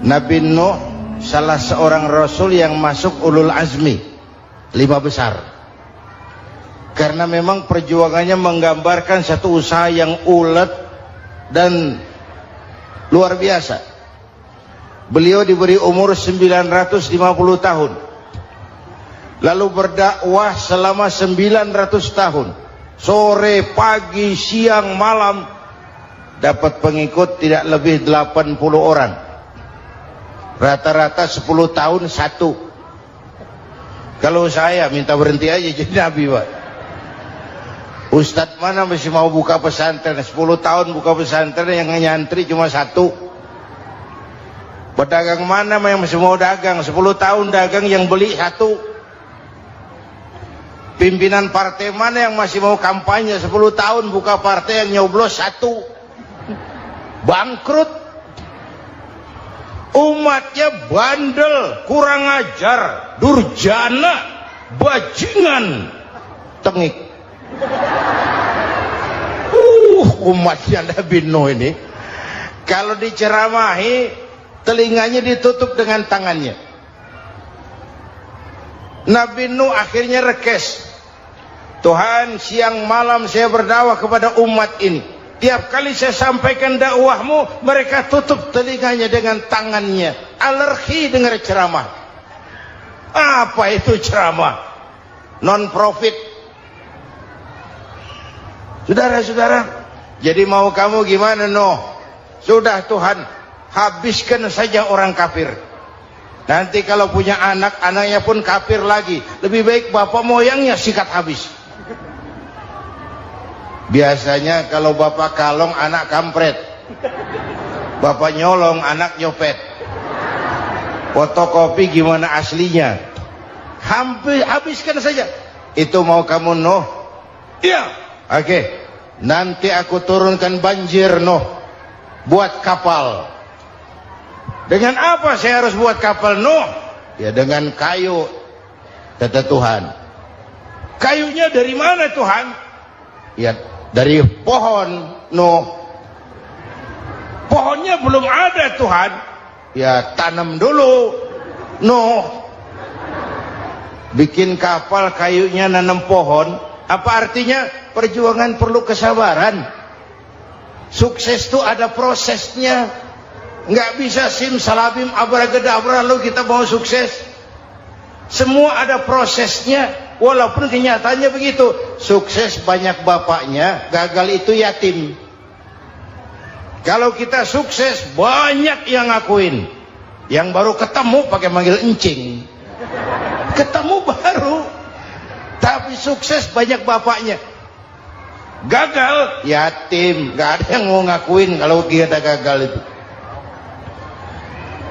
Nabi Nuh salah seorang rasul yang masuk ulul azmi 5 besar, karena memang perjuangannya menggambarkan satu usaha yang ulet dan luar biasa. Beliau diberi umur 950 tahun, lalu berdakwah selama 900 tahun, sore, pagi, siang, malam, dapat pengikut tidak lebih 80 orang, rata-rata 10 tahun satu. Kalau saya minta berhenti aja jadi nabi, Pak. Ustadz mana masih mau buka pesantren 10 tahun buka pesantren, yang nyantri cuma satu. Pedagang mana yang masih mau dagang 10 tahun dagang yang beli satu. Pimpinan partai mana yang masih mau kampanye 10 tahun buka partai yang nyoblos satu. Bangkrut. Umatnya bandel, kurang ajar, durjana, bajingan, tengik. Umatnya Nabi Nuh ini kalau diceramahi telinganya ditutup dengan tangannya. Nabi Nuh akhirnya rekes, Tuhan, siang malam saya berdakwah kepada umat ini, tiap kali saya sampaikan dakwahmu mereka tutup telinganya dengan tangannya, alergi dengar ceramah. Apa itu ceramah? Non profit. Saudara-saudara, jadi mau kamu gimana, Nuh? Sudah Tuhan, habiskan saja orang kafir. Nanti kalau punya anak, anaknya pun kafir lagi. Lebih baik bapak moyangnya sikat habis. Biasanya kalau bapak kalong, anak kampret. Bapak nyolong, anak nyopet. Fotokopi gimana aslinya? Hampir habiskan saja. Itu mau kamu, Nuh? Iya. Oke. Nanti aku turunkan banjir, Nuh. Buat kapal. Dengan apa saya harus buat kapal, Nuh? Ya dengan kayu, kata Tuhan. Kayunya dari mana, Tuhan? Ya dari pohon, Nuh. Pohonnya belum ada, Tuhan. Ya tanam dulu, Nuh. Bikin kapal kayunya nanam pohon. Apa artinya? Perjuangan perlu kesabaran. Sukses itu ada prosesnya. Nggak bisa simsalabim abracadabra lalu kita mau sukses. Semua ada prosesnya. Walaupun kenyataannya begitu. Sukses banyak bapaknya, gagal itu yatim. Kalau kita sukses banyak yang ngakuin. Yang baru ketemu pakai manggil encing. Ketemu baru. Tapi sukses banyak bapaknya. Gagal yatim, nggak ada yang mau ngakuin kalau kita gagal itu.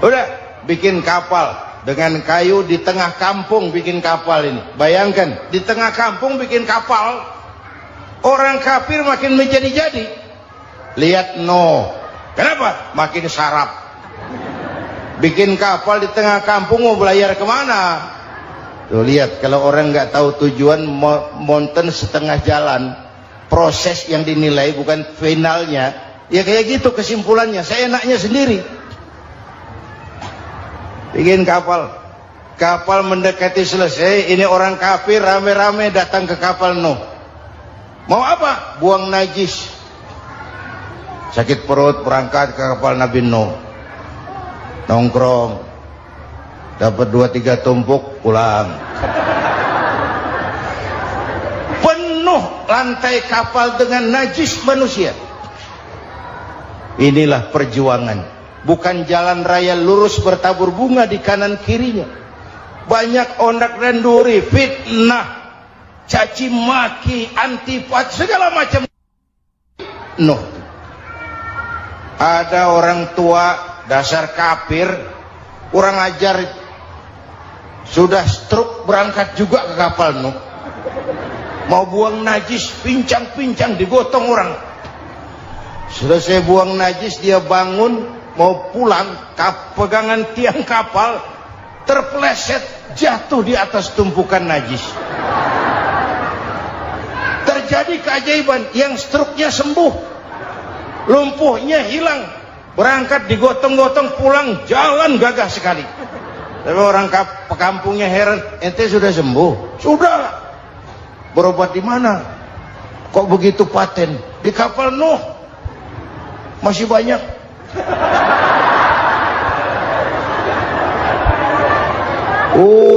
Udah bikin kapal dengan kayu di tengah kampung, bikin kapal ini. Bayangkan di tengah kampung bikin kapal, orang kafir makin menjadi-jadi. Lihat Nuh, kenapa? Makin sarap. Bikin kapal di tengah kampung mau belayar kemana? Tuh lihat, kalau orang nggak tahu tujuan, mountain setengah jalan. Proses yang dinilai bukan finalnya. Ya kayak gitu kesimpulannya. Saya enaknya sendiri. Bikin kapal. Kapal mendekati selesai. Ini orang kafir rame-rame datang ke kapal Nuh. Mau apa? Buang najis. Sakit perut berangkat ke kapal Nabi Nuh. Nongkrong. Dapat 2-3 tumpuk pulang. Penuh lantai kapal dengan najis manusia. Inilah perjuangan. Bukan jalan raya lurus bertabur bunga di kanan kirinya. Banyak ondak dan duri, fitnah, caci maki, antipat, segala macam. Nuh. Ada orang tua dasar kafir, kurang ajar, sudah stroke berangkat juga ke kapal Nuh. Mau buang najis, pincang-pincang digotong orang. Sudah saya buang najis, dia bangun mau pulang, pegangan tiang kapal terpeleset, jatuh di atas tumpukan najis. Terjadi keajaiban, yang stroke-nya sembuh, lumpuhnya hilang, berangkat digotong-gotong, pulang jalan gagah sekali. Tapi orang pekampungnya heran, ente sudah sembuh? Sudah. Berobat di mana? Kok begitu paten? Di kapal Nuh. Masih banyak.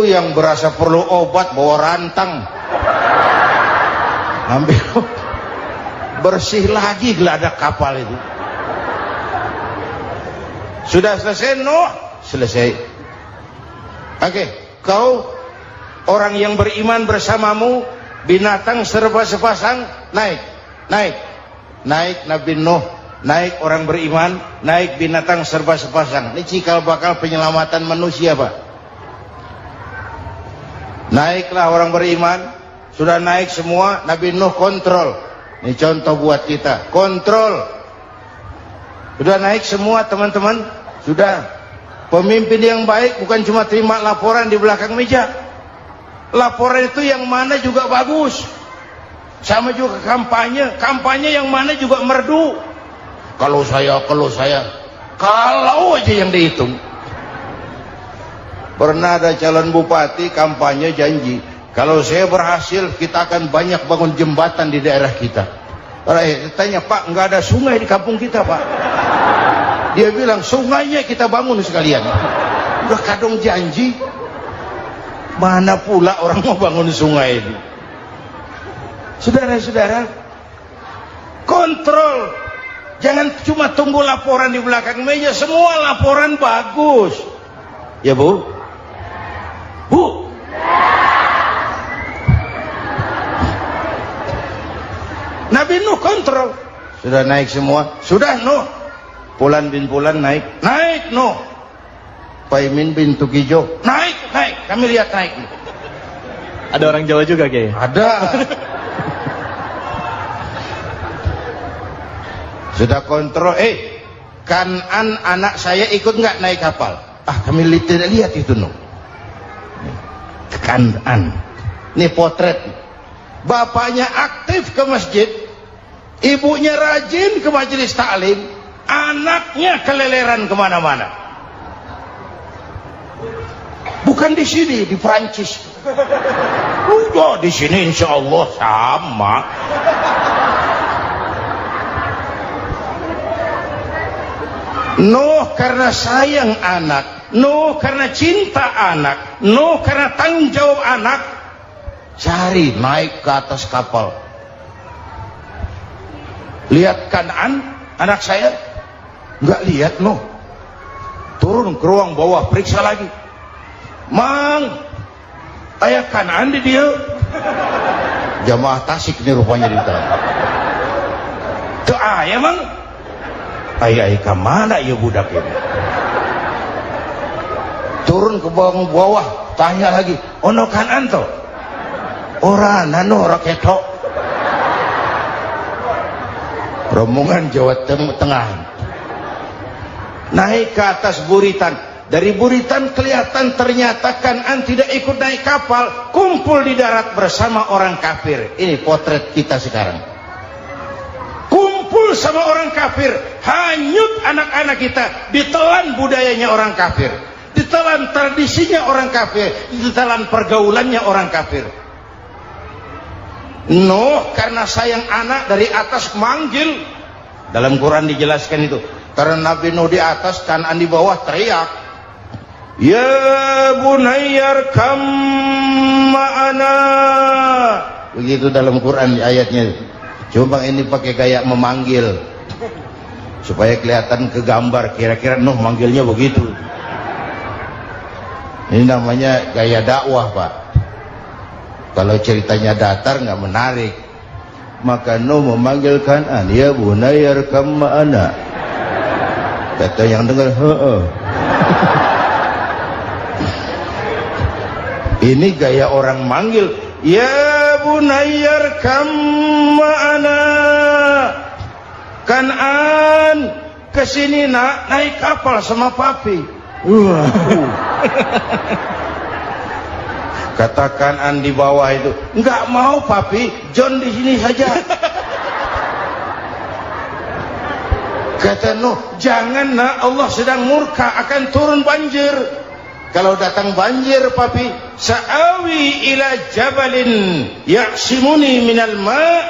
Yang berasa perlu obat bawa rantang. Ambil bersih lagi geladak kapal itu. Sudah selesai Nuh? Selesai. Oke, kau orang yang beriman bersamamu, binatang serba sepasang, naik Nabi Nuh, naik orang beriman, naik binatang serba sepasang. Ini cikal bakal penyelamatan manusia, Pak. Naiklah orang beriman, sudah naik semua, Nabi Nuh kontrol. Ini contoh buat kita, kontrol. Sudah naik semua teman-teman, sudah. Pemimpin yang baik bukan cuma terima laporan di belakang meja. Laporan itu yang mana juga bagus. Sama juga kampanye, kampanye yang mana juga merdu. Kalau aja yang dihitung. Pernah ada calon bupati kampanye janji, kalau saya berhasil kita akan banyak bangun jembatan di daerah kita. Tanya, Pak, nggak ada sungai di kampung kita, Pak. Dia bilang, sungainya kita bangun sekalian. Udah kadung janji, mana pula orang mau bangun sungai itu. Saudara-saudara, kontrol. Jangan cuma tunggu laporan di belakang meja, semua laporan bagus. Ya, Bu? Bu? Nabi Nuh kontrol. Sudah naik semua? Sudah, Nuh. Pulan bin Pulan naik Nuh. Paimin bin Tukijo naik. Kami lihat naik. Ada orang Jawa juga, Kiai? Ada. Sudah kontrol. Kanan anak saya ikut nggak naik kapal? Kami tidak lihat itu, Nuh. Kanan. Ini potret. Bapaknya aktif ke masjid, ibunya rajin ke majelis taklim, anaknya keleleran kemana-mana. Bukan di sini, di Prancis. Di sini insya Allah sama. Nuh karena sayang anak, Nuh karena cinta anak, Nuh karena tanggung jawab anak, cari naik ke atas kapal. Lihat Kan'an, anak saya, nggak lihat Nuh. Turun ke ruang bawah, periksa lagi. Mang, ayah Kan'an di dia. Jamaah Tasik ini rupanya di dalam. Tuh ayah mang. Ayah ke mana ya budak ini? Turun ke bawah, tanya lagi. Ono Kan'an toh? Ora nano ora ketok. Rombongan Jawa Tengah. Naik ke atas buritan. Dari buritan kelihatan ternyata Kan'an tidak ikut naik kapal, kumpul di darat bersama orang kafir. Ini potret kita sekarang. Kumpul sama orang kafir, hanyut anak-anak kita, ditelan budayanya orang kafir, ditelan tradisinya orang kafir, ditelan pergaulannya orang kafir. Nuh karena sayang anak dari atas manggil. Dalam Quran dijelaskan itu. Karena Nabi Nuh di atas, Kan'an di bawah, teriak, ya bunayyar kam ma'ana. Begitu dalam Quran ayatnya. Cuma ini pakai gaya memanggil supaya kelihatan kegambar, kira-kira Nuh manggilnya begitu. Ini namanya gaya dakwah, Pak. Kalau ceritanya datar nggak menarik. Maka Nuh memanggil Kan'an, ya bunayyar kam ma'ana. Kata yang dengar, ini gaya orang manggil, ya bunayyar kam ma'ana. Kan'an, kesini nak, naik kapal sama papi. Kata Kan'an di bawah itu, enggak mau papi, John di sini saja. Kata Nuh, jangan nak, Allah sedang murka, akan turun banjir. Kalau datang banjir papi, sa'awi ila jabalin ya'simuni minal ma',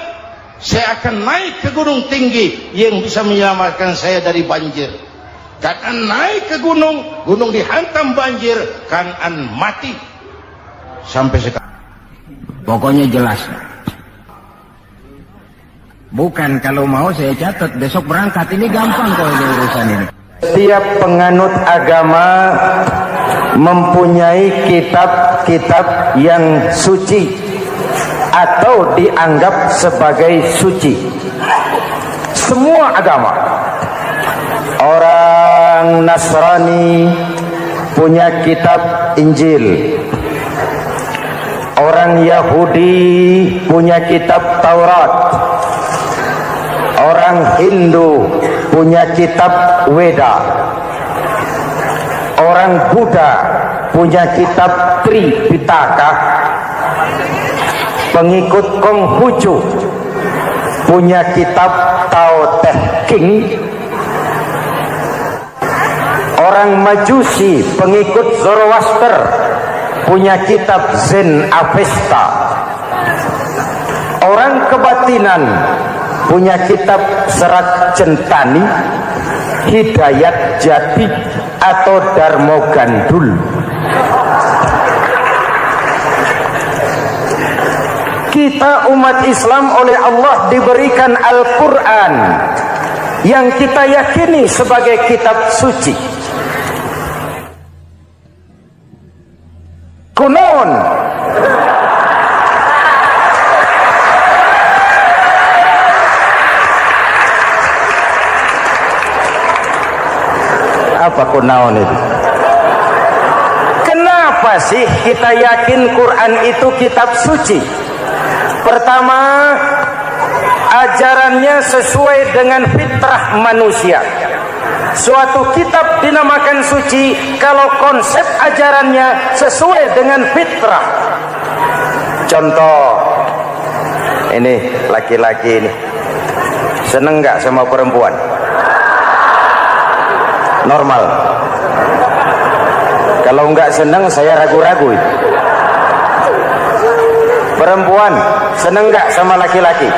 saya akan naik ke gunung tinggi yang bisa menyelamatkan saya dari banjir. Kan'an naik ke gunung, gunung dihantam banjir, Kan'an mati. Sampai sekarang pokoknya jelas. Bukan, kalau mau saya catat besok berangkat, ini gampang kalau ada urusan ini. Setiap penganut agama mempunyai kitab-kitab yang suci atau dianggap sebagai suci. Semua agama. Orang Nasrani punya kitab Injil. Orang Yahudi punya kitab Taurat. Orang Hindu punya kitab Weda. Orang Buddha punya kitab Tripitaka. Pengikut Konghucu punya kitab Tao Te Ching. Orang Majusi pengikut Zoroaster punya kitab Zen Avesta. Orang kebatinan punya kitab Serat Centani, Hidayat Jati, atau Darmo Gandul. Kita umat Islam oleh Allah diberikan Al-Quran yang kita yakini sebagai kitab suci. Kunon. Apa kunaon itu? Kenapa sih kita yakin Quran itu kitab suci? Pertama, ajarannya sesuai dengan fitrah manusia. Suatu kitab dinamakan suci kalau konsep ajarannya sesuai dengan fitrah. Contoh, ini laki-laki ini seneng nggak sama perempuan? Normal. Kalau nggak seneng saya ragu-ragu. Perempuan seneng nggak sama laki-laki?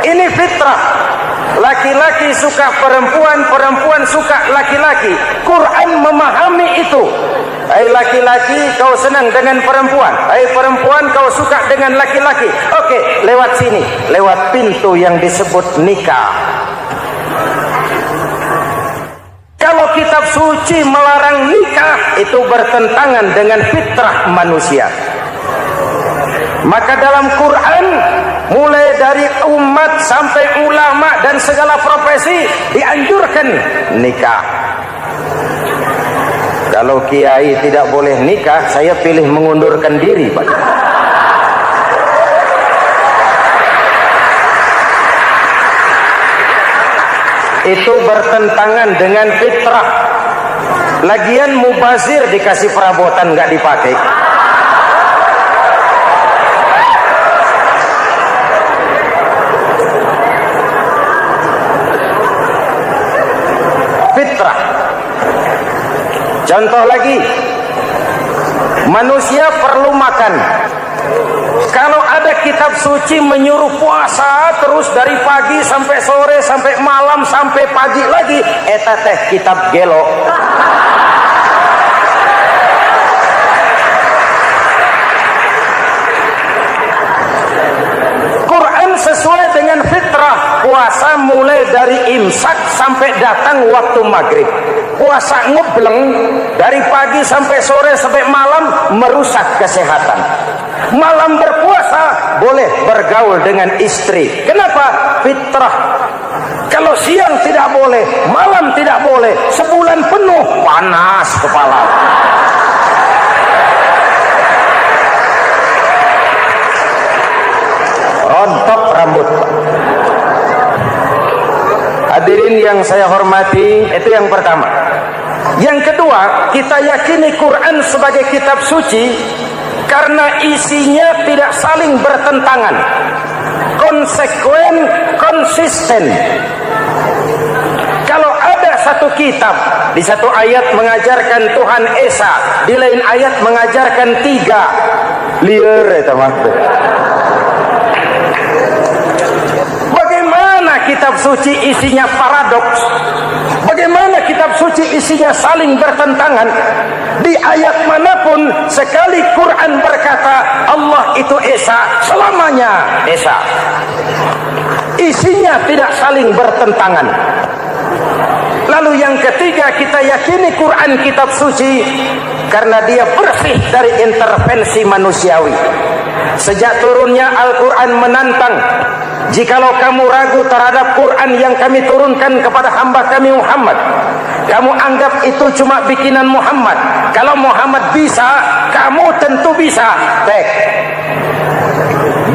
Ini fitrah. Laki-laki suka perempuan, perempuan suka laki-laki. Quran memahami itu. Hai laki-laki, kau senang dengan perempuan. Hai perempuan, kau suka dengan laki-laki. Oke, lewat sini, lewat pintu yang disebut nikah. Kalau kitab suci melarang nikah, itu bertentangan dengan fitrah manusia. Maka dalam Quran, mulai dari umat sampai ulama dan segala profesi dianjurkan nikah. Kalau kiai tidak boleh nikah, saya pilih mengundurkan diri, Pak. Itu bertentangan dengan fitrah. Lagian mubazir dikasih perabotan nggak dipakai. Fitrah. Contoh lagi, manusia perlu makan. Kalau ada kitab suci menyuruh puasa terus dari pagi sampai sore sampai malam sampai pagi lagi, eta teh kitab gelo. Quran sesuai dengan fitrah, puasa mulai dari imsak sampai datang waktu maghrib. Puasa ngebleng dari pagi sampai sore sampai malam merusak kesehatan. Malam berpuasa boleh bergaul dengan istri. Kenapa? Fitrah. Kalau siang tidak boleh, malam tidak boleh, sebulan penuh panas kepala. Rontok rambut. Hadirin yang saya hormati, itu yang pertama. Yang kedua, kita yakini Quran sebagai kitab suci karena isinya tidak saling bertentangan, konsekuen, konsisten. Kalau ada satu kitab, di satu ayat mengajarkan Tuhan Esa, di lain ayat mengajarkan tiga, liar itu mah. Bagaimana kitab suci isinya paradoks? Bagaimana kitab suci isinya saling bertentangan? Di ayat manapun sekali Quran berkata Allah itu Esa, selamanya Esa. Isinya tidak saling bertentangan. Lalu yang ketiga, kita yakini Quran kitab suci karena dia bersih dari intervensi manusiawi. Sejak turunnya Al-Quran menantang, jikalau kamu ragu terhadap Quran yang kami turunkan kepada hamba kami Muhammad, kamu anggap itu cuma bikinan Muhammad. Kalau Muhammad bisa, kamu tentu bisa.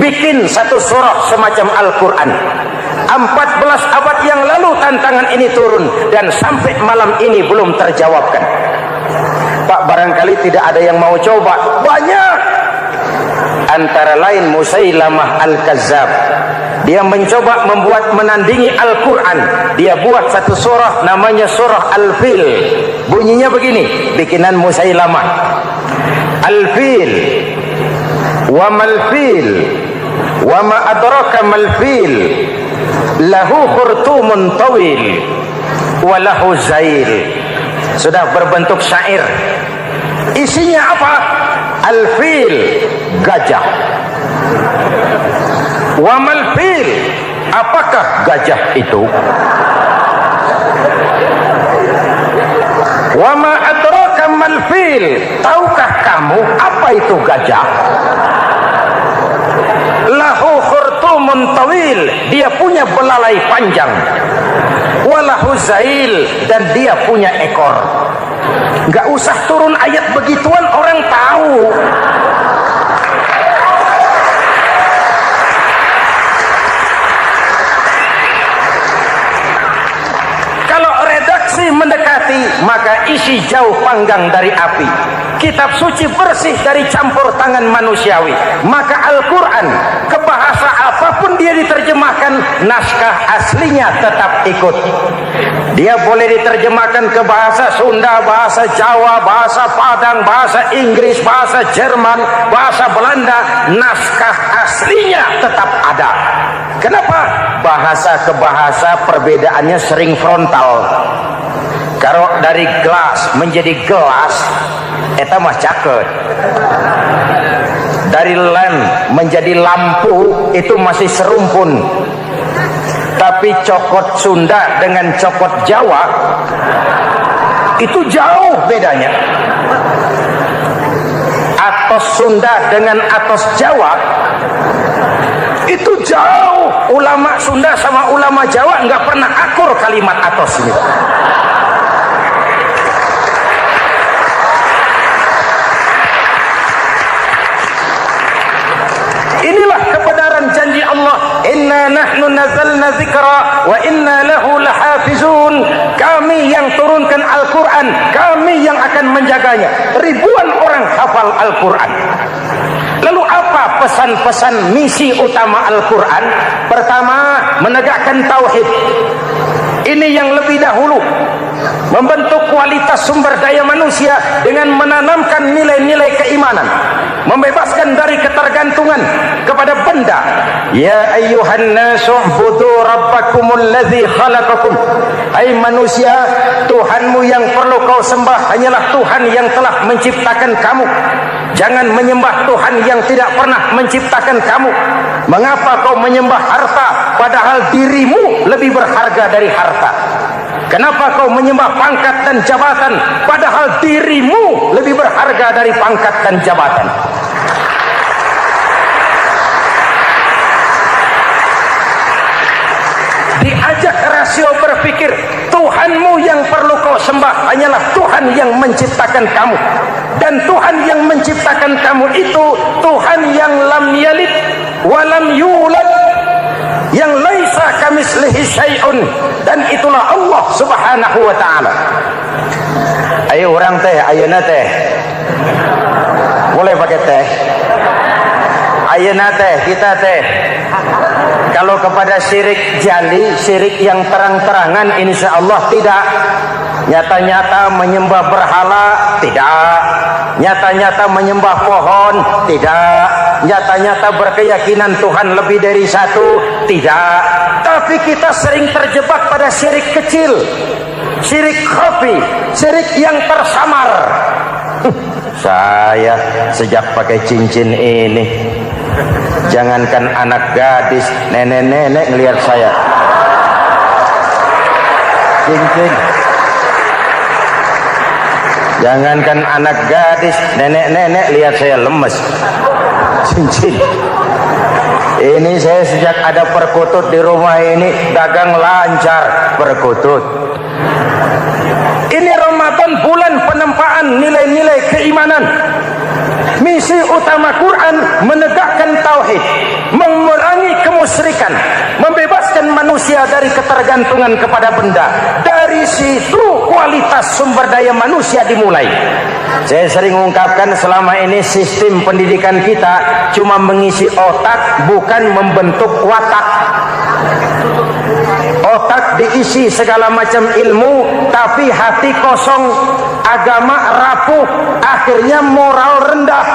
Bikin satu surah semacam Al-Quran. 14 abad yang lalu tantangan ini turun dan sampai malam ini belum terjawabkan. Pak, barangkali tidak ada yang mau coba. Banyak. Antara lain Musailamah Al-Kazzab. Dia mencoba membuat menandingi Al-Quran. Dia buat satu surah namanya surah Al-Fil. Bunyinya begini, bikinan Musailamah. Al-Fil wa mal-fil wa ma adraka mal-fil lahu khurtumun tawil wa lahu zail. Sudah berbentuk syair. Isinya apa? Al-fil, gajah. Wa mal-fil, apakah gajah itu? Wa ma adraka mal-fil, tahukah kamu apa itu gajah? Lahu khurtumun tawil, dia punya belalai panjang. Walahu zail, dan dia punya ekor. Enggak usah turun ayat begituan, orang tahu. Kalau redaksi mendekati, maka isi jauh panggang dari api. Kitab suci bersih dari campur tangan manusiawi. Maka Al-Quran, ke bahasa apapun dia diterjemahkan, naskah aslinya tetap ikut. Dia boleh diterjemahkan ke bahasa Sunda, bahasa Jawa, bahasa Padang, bahasa Inggris, bahasa Jerman, bahasa Belanda, naskah aslinya tetap ada. Kenapa? Bahasa ke bahasa perbedaannya sering frontal. Kalau dari gelas menjadi gelas, eta mah caket. Dari lamp menjadi lampu, itu masih serumpun. Tapi cokot Sunda dengan cokot Jawa, itu jauh bedanya. Atos Sunda dengan atos Jawa, itu jauh. Ulama Sunda sama ulama Jawa nggak pernah akur kalimat atos ini. Inilah kebenaran janji Allah, inna nahnu nazzalna dzikra wa inna lahu lahafizun. Kami yang turunkan Al-Quran, kami yang akan menjaganya. Ribuan orang hafal Al-Quran. Lalu apa pesan-pesan misi utama Al-Quran? Pertama, menegakkan tauhid. Ini yang lebih dahulu, membentuk kualitas sumber daya manusia dengan menanamkan nilai-nilai keimanan, membebaskan dari ketergantungan kepada benda. Ya ayyuhan nasu ubudu rabbakumul ladzi khalaqakum. Hai manusia, Tuhanmu yang perlu kau sembah hanyalah Tuhan yang telah menciptakan kamu. Jangan menyembah Tuhan yang tidak pernah menciptakan kamu. Mengapa kau menyembah harta padahal dirimu lebih berharga dari harta? Kenapa kau menyembah pangkat dan jabatan padahal dirimu lebih berharga dari pangkat dan jabatan? Diajak rasio berpikir, Tuhanmu yang perlu kau sembah hanyalah Tuhan yang menciptakan kamu. Dan Tuhan yang menciptakan kamu itu Tuhan yang lam yalid wa lam yulad, yang laisa kamislihi syai'un, dan itulah Allah Subhanahu wa ta'ala. Ayo orang teh, ayeuna teh. Boleh pakai teh. Ayeuna teh, kita teh. Kalau kepada syirik jali, syirik yang terang-terangan, insya Allah tidak. Nyata-nyata menyembah berhala, tidak. Nyata-nyata menyembah pohon, tidak. Nyata-nyata berkeyakinan Tuhan lebih dari satu, tidak. Tapi kita sering terjebak pada syirik kecil, syirik khafi, syirik yang tersamar. Saya sejak pakai cincin ini, jangankan anak gadis, nenek-nenek ngelihat saya cincin. Jangankan anak gadis, nenek-nenek lihat saya lemes cincin. Ini saya sejak ada perkutut di rumah ini dagang lancar perkutut. Ini Ramadan bulan penempaan nilai-nilai keimanan. Misi utama Quran menegakkan tauhid, memerangi kemusyrikan, membebaskan manusia dari ketergantungan kepada benda. Dari situ kualitas sumber daya manusia dimulai. Saya sering ungkapkan selama ini sistem pendidikan kita cuma mengisi otak, bukan membentuk watak. Otak diisi segala macam ilmu, tapi hati kosong, agama rapuh, akhirnya moral rendah.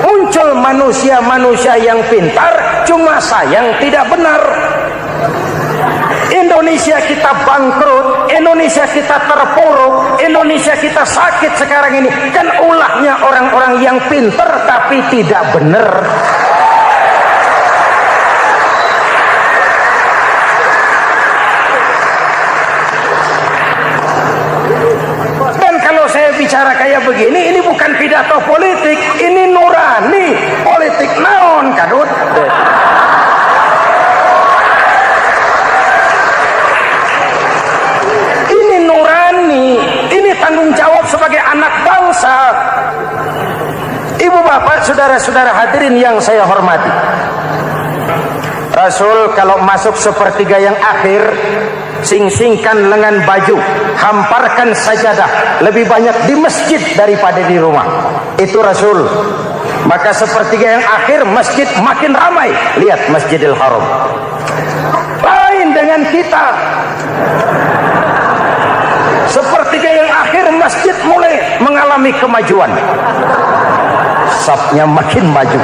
Muncul manusia-manusia yang pintar, cuma sayang tidak benar. Indonesia kita bangkrut, Indonesia kita terpuruk, Indonesia kita sakit sekarang ini, kan ulahnya orang-orang yang pintar tapi tidak benar. Bicara kayak begini, ini bukan pidato politik, ini nurani. Politik naon kadut. Ini nurani, ini tanggung jawab sebagai anak bangsa. Ibu bapak, saudara-saudara hadirin yang saya hormati, Rasul kalau masuk sepertiga yang akhir, sing-singkan lengan baju, hamparkan sajadah, lebih banyak di masjid daripada di rumah. Itu Rasul. Maka sepertiga yang akhir masjid makin ramai. Lihat Masjidil Haram. Lain dengan kita. Sepertiga yang akhir masjid mulai mengalami kemajuan. Safnya makin maju.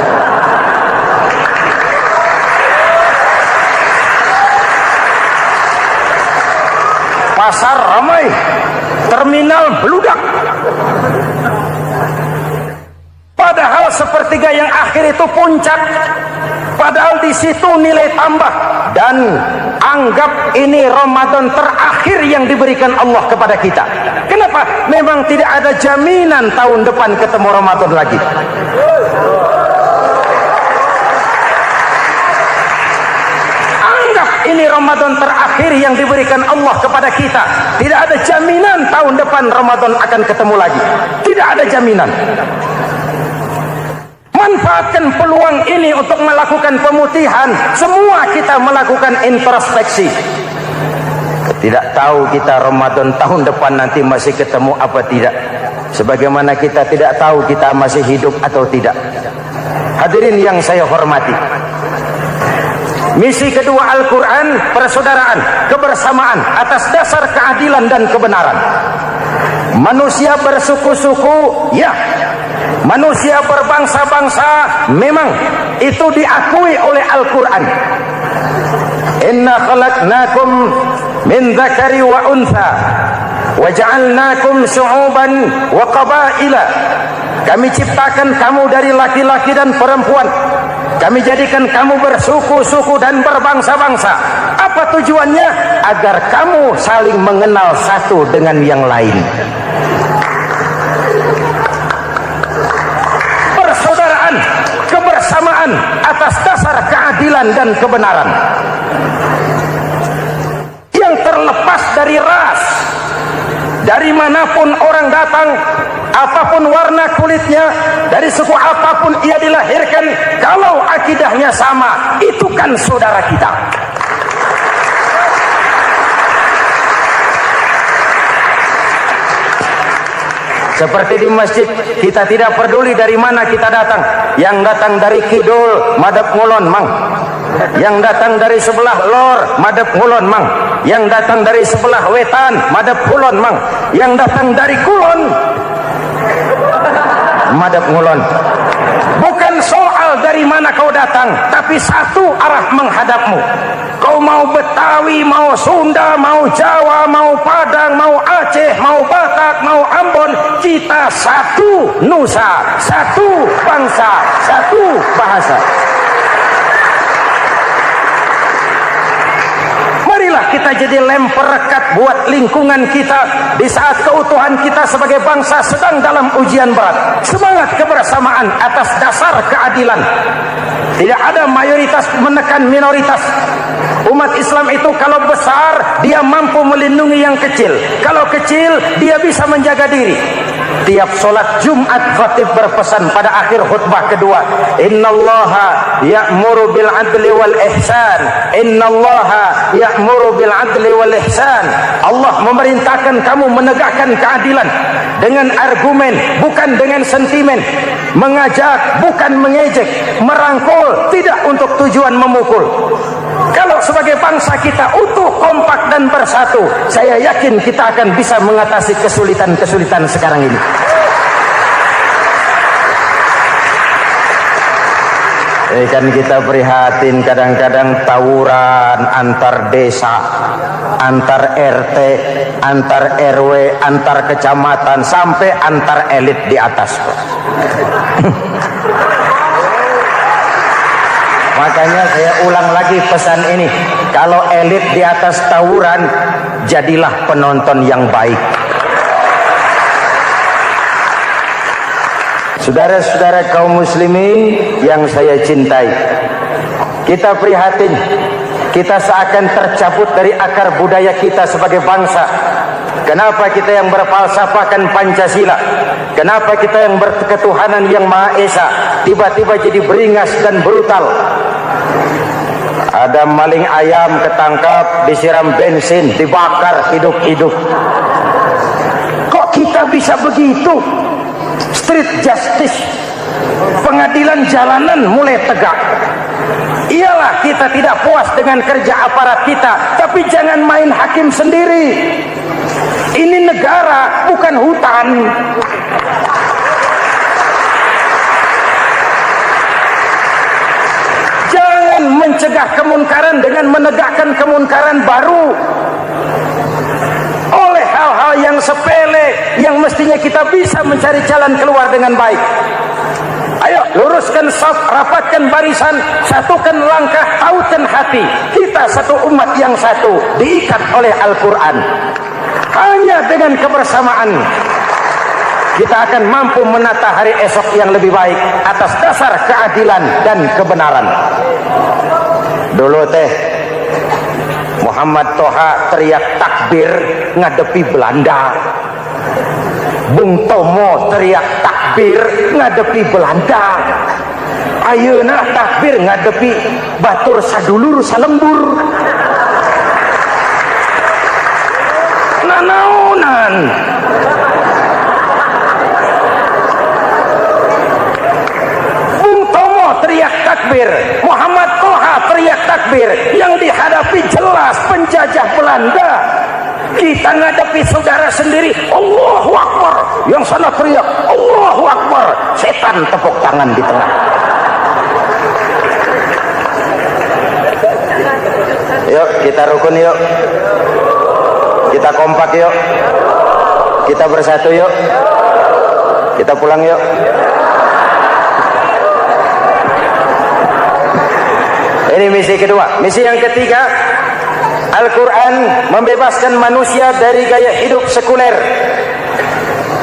Pasar ramai, terminal beludak. Padahal sepertiga yang akhir itu puncak. Padahal di situ nilai tambah. Dan anggap ini Ramadan terakhir yang diberikan Allah kepada kita. Kenapa? Memang tidak ada jaminan tahun depan ketemu Ramadan lagi. Ini Ramadan terakhir yang diberikan Allah kepada kita. Tidak ada jaminan tahun depan Ramadan akan ketemu lagi. Tidak ada jaminan. Manfaatkan peluang ini untuk melakukan pemutihan. Semua kita melakukan introspeksi. Tidak tahu kita Ramadan tahun depan nanti masih ketemu apa tidak. Sebagaimana kita tidak tahu kita masih hidup atau tidak. Hadirin yang saya hormati, misi kedua Al-Quran, persaudaraan, kebersamaan atas dasar keadilan dan kebenaran. Manusia bersuku-suku, ya. Manusia berbangsa-bangsa, memang itu diakui oleh Al-Quran. Inna khalaqnakum min dzakari wa untha wa ja'alnakum syu'uban wa qabaila. Kami ciptakan kamu dari laki-laki dan perempuan. Kami jadikan kamu bersuku-suku dan berbangsa-bangsa. Apa tujuannya? Agar kamu saling mengenal satu dengan yang lain. Persaudaraan, kebersamaan atas dasar keadilan dan kebenaran. Yang terlepas dari ras. Dari manapun orang datang, apapun warna kulitnya, dari suku apapun ia dilahirkan, kalau akidahnya sama, itu kan saudara kita. Seperti di masjid, kita tidak peduli dari mana kita datang. Yang datang dari kidul, madep ngulon mang. Yang datang dari sebelah lor, madep ngulon mang. Yang datang dari sebelah wetan, madep kulon mang. Yang datang dari kulon, madep ngulon. Bukan soal dari mana kau datang, tapi satu arah menghadapmu. Kau mau Betawi, mau Sunda, mau Jawa, mau Padang, mau Aceh, mau Batak, mau Ambon, kita satu nusa, satu bangsa, satu bahasa. Marilah kita jadi lem perekat buat lingkungan kita di saat keutuhan kita sebagai bangsa sedang dalam ujian berat. Semangat kebersamaan atas dasar keadilan. Tidak ada mayoritas menekan minoritas. Umat Islam itu kalau besar, dia mampu melindungi yang kecil. Kalau kecil, dia bisa menjaga diri. Tiap solat Jumat khatib berpesan pada akhir khutbah kedua, innallaha ya'muru bil adli wal ihsan. Innallaha ya'muru bil adli wal ihsan. Allah memerintahkan kamu menegakkan keadilan dengan argumen, bukan dengan sentimen. Mengajak, bukan mengejek. Merangkul, tidak untuk tujuan memukul. Kalau sebagai bangsa kita utuh, kompak dan bersatu, saya yakin kita akan bisa mengatasi kesulitan-kesulitan sekarang ini. Kan kita prihatin kadang-kadang tawuran antar desa, antar RT, antar RW, antar kecamatan, sampai antar elit di atas. Makanya saya ulang lagi pesan ini, kalau elit di atas tawuran, jadilah penonton yang baik. Saudara-saudara kaum muslimin yang saya cintai, kita prihatin, kita seakan tercabut dari akar budaya kita sebagai bangsa. Kenapa kita yang berfalsafahkan Pancasila, kenapa kita yang berketuhanan yang Maha Esa tiba-tiba jadi beringas dan brutal? Ada maling ayam ketangkap, disiram bensin, dibakar hidup-hidup. Kok kita bisa begitu? Street justice, pengadilan jalanan mulai tegak. Iyalah kita tidak puas dengan kerja aparat kita, tapi jangan main hakim sendiri. Ini negara, bukan hutan. Jangan mencegah kemunkaran dengan menegakkan kemunkaran baru. Oleh hal-hal yang sepele yang mestinya kita bisa mencari jalan keluar dengan baik. Ayo luruskan saf, rapatkan barisan, satukan langkah, tautkan hati. Kita satu umat yang satu, diikat oleh Al-Quran. Hanya dengan kebersamaan kita akan mampu menata hari esok yang lebih baik atas dasar keadilan dan kebenaran. Dulu teh Muhammad Toha teriak takbir ngadepi Belanda. Bung Tomo teriak takbir ngadepi Belanda. Ayeuna takbir ngadepi batur sadulur salembur. Nanaunan. Bung Tomo teriak takbir, Muhammad Toha teriak takbir. Yang dihadapi jelas penjajah Belanda. Kita ngadepi saudara sendiri, Allahu Akbar. Yang sana teriak Allahu Akbar, setan tepuk tangan di tengah. Yuk kita rukun yuk, kita kompak yuk, kita bersatu yuk, kita pulang yuk. Ini misi kedua. Misi yang ketiga, Al-Quran membebaskan manusia dari gaya hidup sekuler.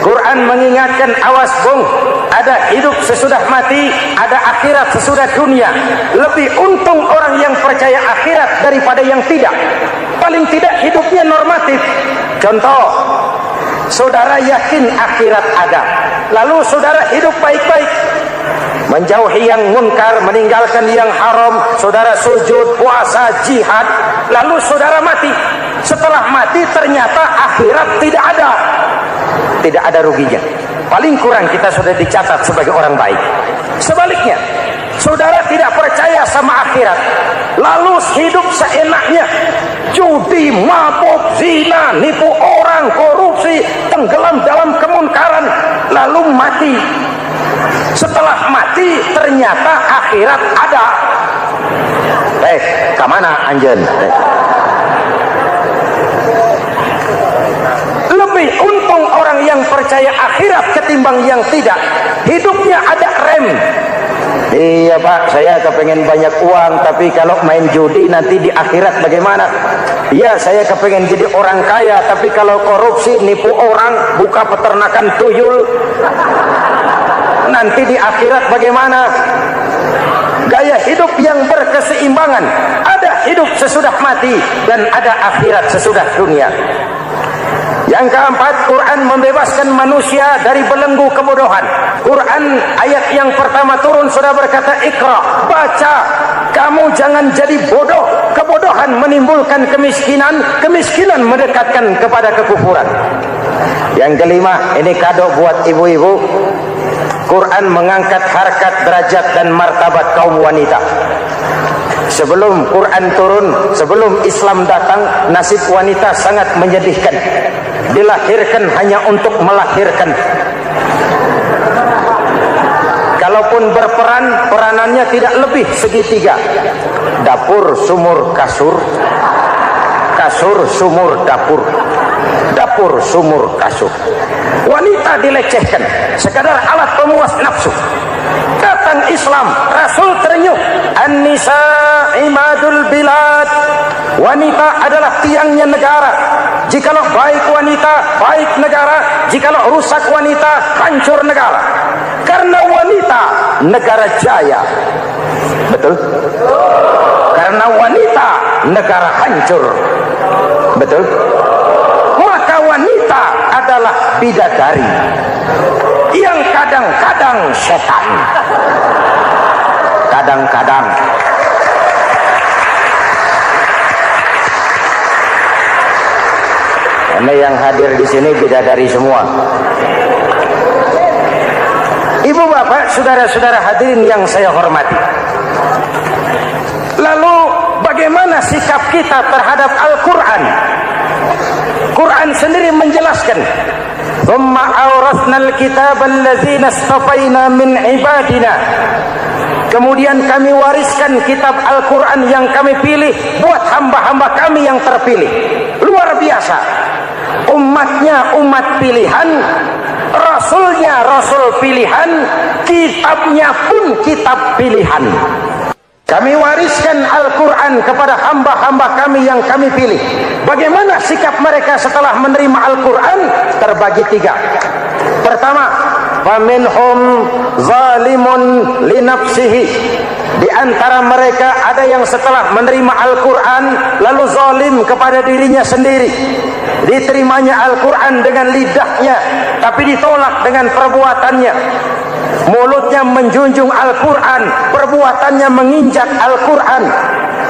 Quran mengingatkan, awas bung, ada hidup sesudah mati, ada akhirat sesudah dunia. Lebih untung orang yang percaya akhirat daripada yang tidak. Paling tidak hidupnya normatif. Contoh, saudara yakin akhirat ada, lalu saudara hidup baik-baik, menjauhi yang munkar, meninggalkan yang haram, saudara sujud, puasa, jihad, lalu saudara mati. Setelah mati ternyata akhirat tidak ada. tidak ada ruginya. Paling kurang kita sudah dicatat sebagai orang baik. Sebaliknya, saudara tidak percaya sama akhirat, lalu hidup seenaknya, judi, mabuk, zina, nipu orang, korupsi, tenggelam dalam kemunkaran, lalu mati. Setelah mati ternyata akhirat ada. Kemana anjen? Lebih untung orang yang percaya akhirat ketimbang yang tidak. Hidupnya ada rem. Iya Pak, saya kepengen banyak uang, tapi kalau main judi nanti di akhirat bagaimana? Iya, saya kepengen jadi orang kaya, tapi kalau korupsi, nipu orang, buka peternakan tuyul, nanti di akhirat bagaimana? Gaya hidup yang berkeseimbangan. Ada hidup sesudah mati dan ada akhirat sesudah dunia. Yang keempat, Quran membebaskan manusia dari belenggu kebodohan. Quran ayat yang pertama turun sudah berkata, Iqra, baca, kamu jangan jadi bodoh. Kebodohan menimbulkan kemiskinan, kemiskinan mendekatkan kepada kekufuran. Yang kelima, ini kado buat ibu-ibu. Quran mengangkat harkat, derajat dan martabat kaum wanita. Sebelum Quran turun, sebelum Islam datang, nasib wanita sangat menyedihkan. Dilahirkan hanya untuk melahirkan. Kalaupun berperan, peranannya tidak lebih segitiga. Dapur, sumur, kasur. Kasur, sumur, dapur. Dapur, sumur, kasur. Wanita dilecehkan, sekadar alat pemuas nafsu. Datang Islam, Rasul terenyuh, An-nisa imadul bilad. Wanita adalah tiangnya negara. Jikalau baik wanita, baik negara. Jikalau rusak wanita, hancur negara. Karena wanita, negara jaya. Betul? Karena wanita, negara hancur. Betul? Maka wanita adalah bidadari yang kadang-kadang setan. Kadang-kadang. Karena yang hadir di sini bidadari semua. Ibu bapak, saudara-saudara hadirin yang saya hormati. Lalu bagaimana sikap kita terhadap Al-Quran? Quran sendiri menjelaskan, "Tsumma awrathnal kitaba allazina istafaina min ibadina." Kemudian kami wariskan kitab Al-Quran yang kami pilih buat hamba-hamba kami yang terpilih. Luar biasa. Umatnya umat pilihan, Rasulnya Rasul pilihan, kitabnya pun kitab pilihan. Kami wariskan Al-Quran kepada hamba-hamba kami yang kami pilih. Bagaimana sikap mereka setelah menerima Al-Quran? Terbagi tiga. Pertama, faminhum zalimun linafsihi. Di antara mereka ada yang setelah menerima Al-Quran lalu zalim kepada dirinya sendiri. Diterimanya Al-Quran dengan lidahnya, tapi ditolak dengan perbuatannya. Mulutnya menjunjung Al-Quran, perbuatannya menginjak Al-Quran.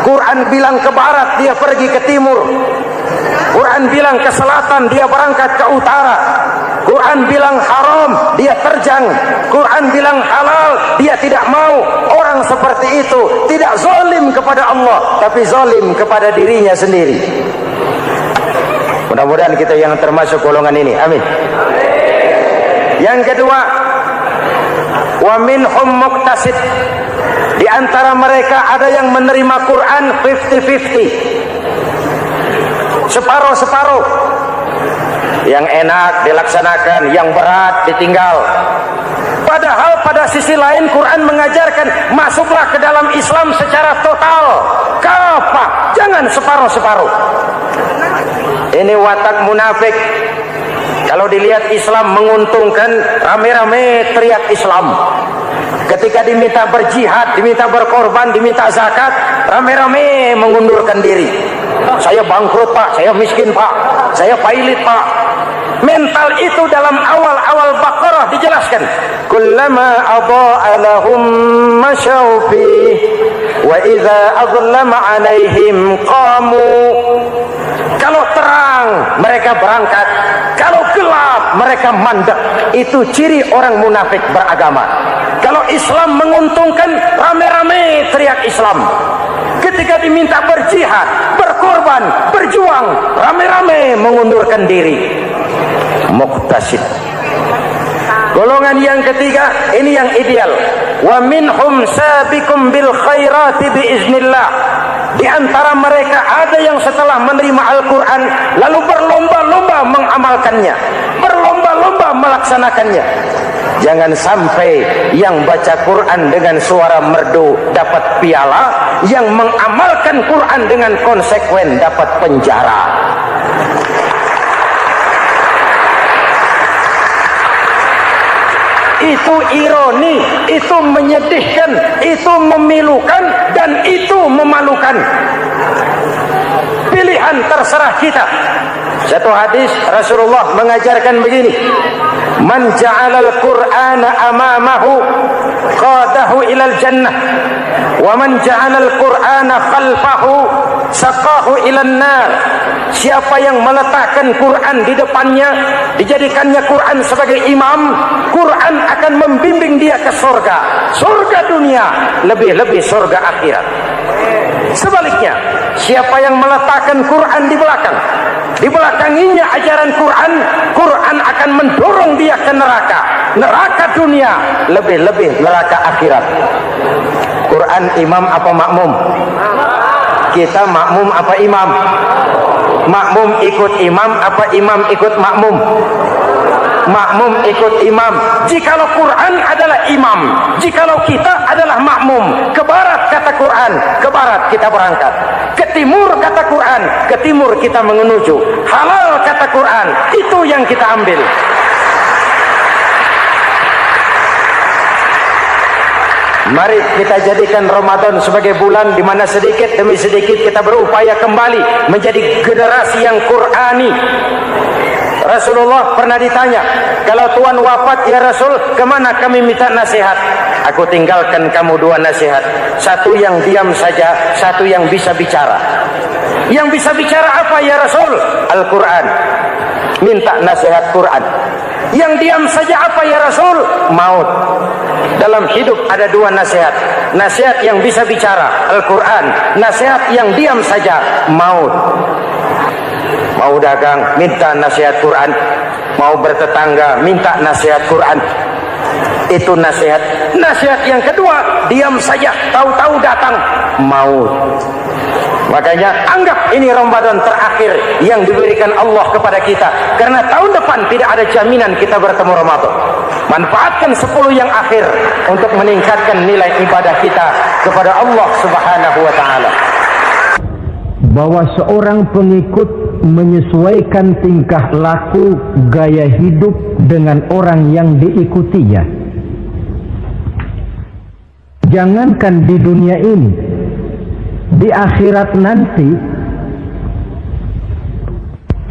Quran bilang ke barat, dia pergi ke timur. Quran bilang ke selatan, dia berangkat ke utara. Quran bilang haram, dia terjang. Quran bilang halal, dia tidak mau. Orang seperti itu tidak zalim kepada Allah, tapi zalim kepada dirinya sendiri. Mudah-mudahan kita yang termasuk golongan ini. Amin. Yang kedua, wa minhum muqtasid. Di antara mereka ada yang menerima Quran 50-50. Separuh-separuh. Yang enak dilaksanakan, yang berat ditinggal. Padahal pada sisi lain Quran mengajarkan masuklah ke dalam Islam secara total. Kafah, jangan separuh-separuh. Ini watak munafik. Kalau dilihat Islam menguntungkan, rame-rame teriak Islam. Ketika diminta berjihad, diminta berkorban, diminta zakat, rame-rame mengundurkan diri. Saya bangkrut Pak, saya miskin Pak, saya pailit Pak. Mental itu dalam awal-awal Baqarah dijelaskan. Kullama adha'a lahum masyaw fihi wa idza adlama 'alaihim qamu. Kalau terang mereka berangkat, kalau gelap gelap, mereka mandek. Itu ciri orang munafik beragama. Kalau Islam menguntungkan, rame-rame teriak Islam. Ketika diminta berjihad, berkorban, berjuang, rame-rame mengundurkan diri. Muqtasid. Golongan yang ketiga, ini yang ideal. Wa minhum sabiqum bil khairati biiznillah. Di antara mereka ada yang setelah menerima Al-Quran lalu berlomba-lomba mengamalkannya, berlomba-lomba melaksanakannya. Jangan sampai yang baca Quran dengan suara merdu dapat piala, yang mengamalkan Quran dengan konsekuen dapat penjara. Itu ironi, itu menyedihkan, itu memilukan, dan itu memalukan. Pilihan terserah kita. Satu hadis Rasulullah mengajarkan begini: man ja'alal Qur'ana amamahu qadahu ilal jannah, wa man ja'alal Qur'ana khalfahu saqahu ilan nar. Siapa yang meletakkan Quran di depannya, dijadikannya Quran sebagai imam, Quran akan membimbing dia ke surga, surga dunia, lebih-lebih surga akhirat. Sebaliknya, siapa yang meletakkan Quran di belakang, dibelakanginya ajaran Quran, Quran akan mendorong dia ke neraka, neraka dunia, lebih-lebih neraka akhirat. Quran imam apa makmum? Kita makmum apa imam? Makmum ikut imam apa imam ikut makmum? Makmum ikut imam. Jikalau Quran adalah imam, jikalau kita adalah makmum. Ke barat kata Quran, ke barat kita berangkat. Ke timur kata Quran, ke timur kita menuju. Halal kata Quran, itu yang kita ambil. Mari kita jadikan Ramadan sebagai bulan di mana sedikit demi sedikit kita berupaya kembali menjadi generasi yang Qurani. Rasulullah pernah ditanya, kalau Tuhan wafat ya Rasul, kemana kami minta nasihat? Aku tinggalkan kamu dua nasihat. Satu yang diam saja, satu yang bisa bicara. Yang bisa bicara apa ya Rasul? Al-Quran. Minta nasihat Quran. Yang diam saja apa ya Rasul? Maut. Dalam hidup ada dua nasihat. Nasihat yang bisa bicara, Al-Quran. Nasihat yang diam saja, maut. Mau dagang, minta nasihat Quran. Mau bertetangga, minta nasihat Quran. Itu nasihat. Nasihat yang kedua, diam saja, tahu-tahu datang maut. Makanya anggap ini Ramadan terakhir yang diberikan Allah kepada kita, karena tahun depan tidak ada jaminan kita bertemu Ramadan. Manfaatkan 10 yang akhir untuk meningkatkan nilai ibadah kita kepada Allah Subhanahu wa taala. Bahwa seorang pengikut menyesuaikan tingkah laku, gaya hidup dengan orang yang diikutinya. Jangankan di dunia ini, di akhirat nanti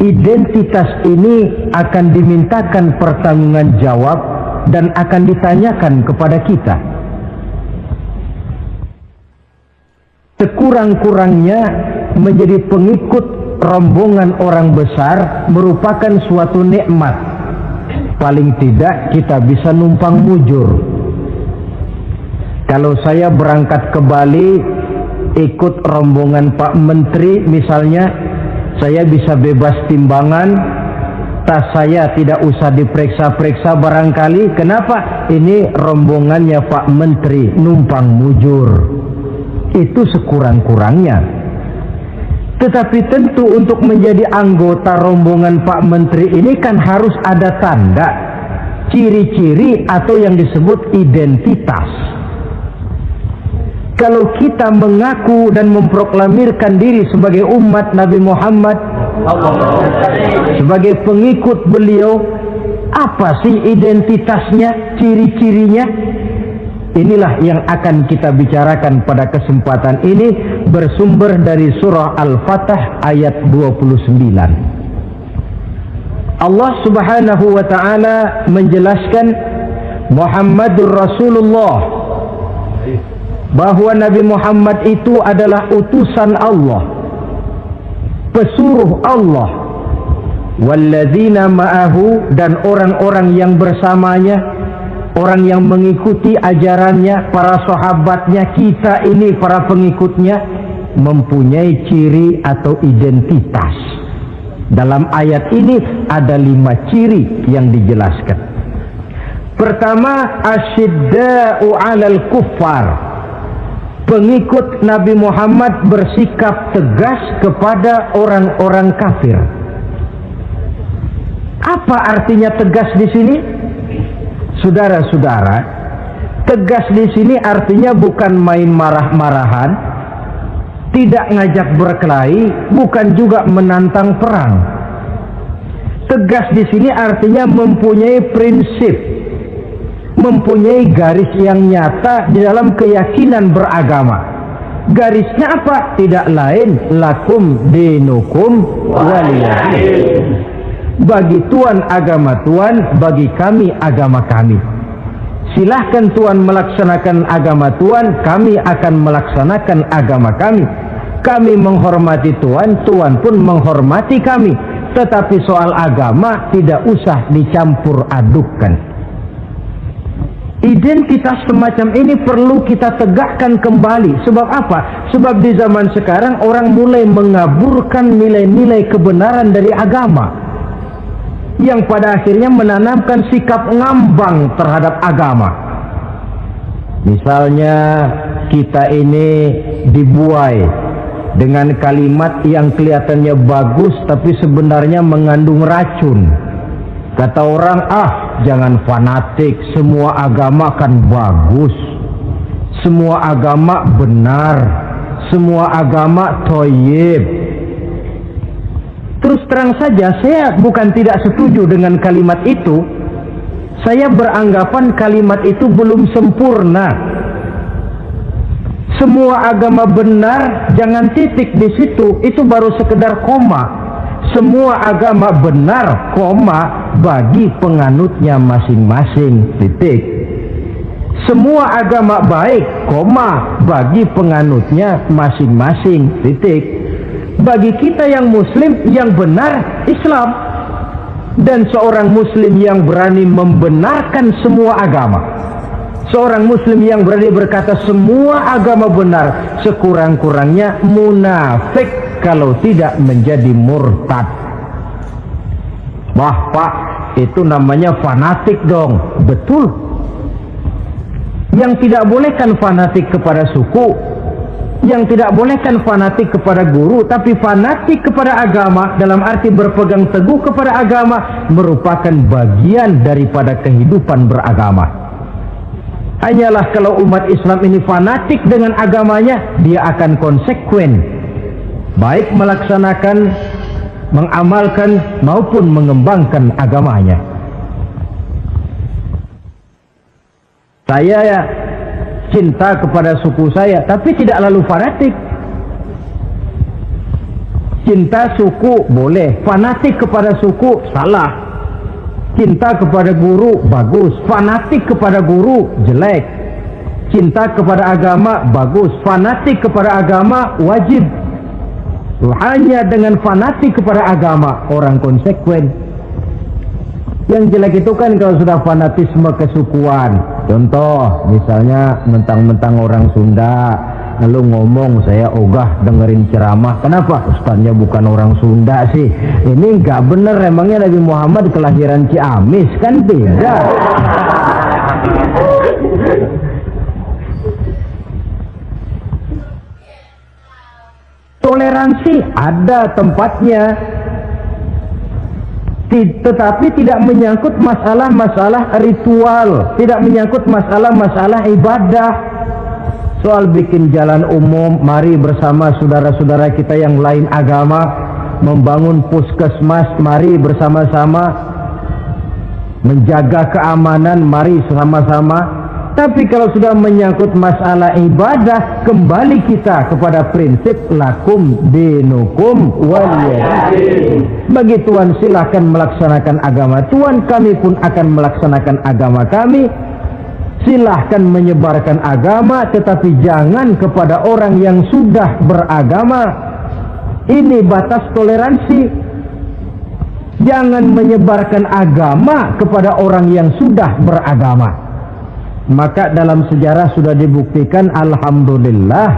identitas ini akan dimintakan pertanggungjawaban jawab dan akan ditanyakan kepada kita. Sekurang-kurangnya menjadi pengikut rombongan orang besar merupakan suatu nikmat. Paling tidak kita bisa numpang mujur. Kalau saya berangkat ke Bali ikut rombongan Pak Menteri misalnya, saya bisa bebas timbangan, tas saya tidak usah diperiksa-periksa barangkali. Kenapa? Ini rombongannya Pak Menteri, numpang mujur. Itu sekurang-kurangnya. Tetapi tentu untuk menjadi anggota rombongan Pak Menteri ini kan harus ada tanda, ciri-ciri atau yang disebut identitas. Kalau kita mengaku dan memproklamirkan diri sebagai umat Nabi Muhammad, sebagai pengikut beliau, apa sih identitasnya, ciri-cirinya? Inilah yang akan kita bicarakan pada kesempatan ini, bersumber dari surah Al-Fatah ayat 29. Allah Subhanahu wa taala menjelaskan Muhammadur Rasulullah, bahwa Nabi Muhammad itu adalah utusan Allah, pesuruh Allah, walladzina ma'ahu, dan orang-orang yang bersamanya, orang yang mengikuti ajarannya, para sahabatnya, kita ini para pengikutnya, mempunyai ciri atau identitas. Dalam ayat ini ada 5 ciri yang dijelaskan. Pertama, asyidda'u 'alal kuffar. Pengikut Nabi Muhammad bersikap tegas kepada orang-orang kafir. Apa artinya tegas di sini? Saudara-saudara, tegas di sini artinya bukan main marah-marahan, tidak ngajak berkelahi, bukan juga menantang perang. Tegas di sini artinya mempunyai prinsip, mempunyai garis yang nyata di dalam keyakinan beragama. Garisnya apa? Tidak lain, lakum dinukum waliyadin. Bagi Tuhan agama Tuhan, bagi kami agama kami. Silahkan Tuhan melaksanakan agama Tuhan, kami akan melaksanakan agama kami. Kami menghormati Tuhan, Tuhan pun menghormati kami. Tetapi soal agama tidak usah dicampur adukkan. Identitas semacam ini perlu kita tegakkan kembali. Sebab apa? Sebab di zaman sekarang orang mulai mengaburkan nilai-nilai kebenaran dari agama, yang pada akhirnya menanamkan sikap ngambang terhadap agama. Misalnya kita ini dibuai dengan kalimat yang kelihatannya bagus tapi sebenarnya mengandung racun. Kata orang, jangan fanatik, semua agama kan bagus, semua agama benar, semua agama thayyib. Terus terang saja, saya bukan tidak setuju dengan kalimat itu. Saya beranggapan kalimat itu belum sempurna. Semua agama benar, jangan titik di situ, itu baru sekedar koma. Semua agama benar, koma, bagi penganutnya masing-masing, titik. Semua agama baik, koma, bagi penganutnya masing-masing, titik. Bagi kita yang muslim, yang benar Islam. Dan seorang muslim yang berani membenarkan semua agama, seorang muslim yang berani berkata semua agama benar, sekurang-kurangnya munafik kalau tidak menjadi murtad. Wah Pak, itu namanya fanatik dong. Betul. Yang tidak boleh kan fanatik kepada suku, yang tidak boleh kan fanatik kepada guru, tapi fanatik kepada agama dalam arti berpegang teguh kepada agama merupakan bagian daripada kehidupan beragama. Hanyalah kalau umat Islam ini fanatik dengan agamanya, dia akan konsekuen, baik melaksanakan, mengamalkan maupun mengembangkan agamanya. Saya cinta kepada suku saya, tapi tidak lalu fanatik. Cinta suku boleh, fanatik kepada suku salah. Cinta kepada guru bagus, fanatik kepada guru jelek. Cinta kepada agama bagus, fanatik kepada agama wajib. Hanya dengan fanatik kepada agama orang konsekuen. Yang jelek itu kan kalau sudah fanatisme kesukuan. Contoh, misalnya mentang-mentang orang Sunda, lalu ngomong saya ogah dengerin ceramah. Kenapa? Ustaznya bukan orang Sunda sih. Ini nggak bener, emangnya Nabi Muhammad kelahiran Ciamis? Kan tidak. Toleransi ada tempatnya, tetapi tidak menyangkut masalah-masalah ritual, tidak menyangkut masalah-masalah ibadah. Soal bikin jalan umum, mari bersama saudara-saudara kita yang lain agama membangun puskesmas, mari bersama-sama menjaga keamanan, mari sama-sama. Tapi kalau sudah menyangkut masalah ibadah, kembali kita kepada prinsip lakum dinukum waliyadin. Bagi Tuhan silakan melaksanakan agama Tuhan, kami pun akan melaksanakan agama kami. Silahkan menyebarkan agama, tetapi jangan kepada orang yang sudah beragama. Ini batas toleransi. Jangan menyebarkan agama kepada orang yang sudah beragama. Maka dalam sejarah sudah dibuktikan, alhamdulillah,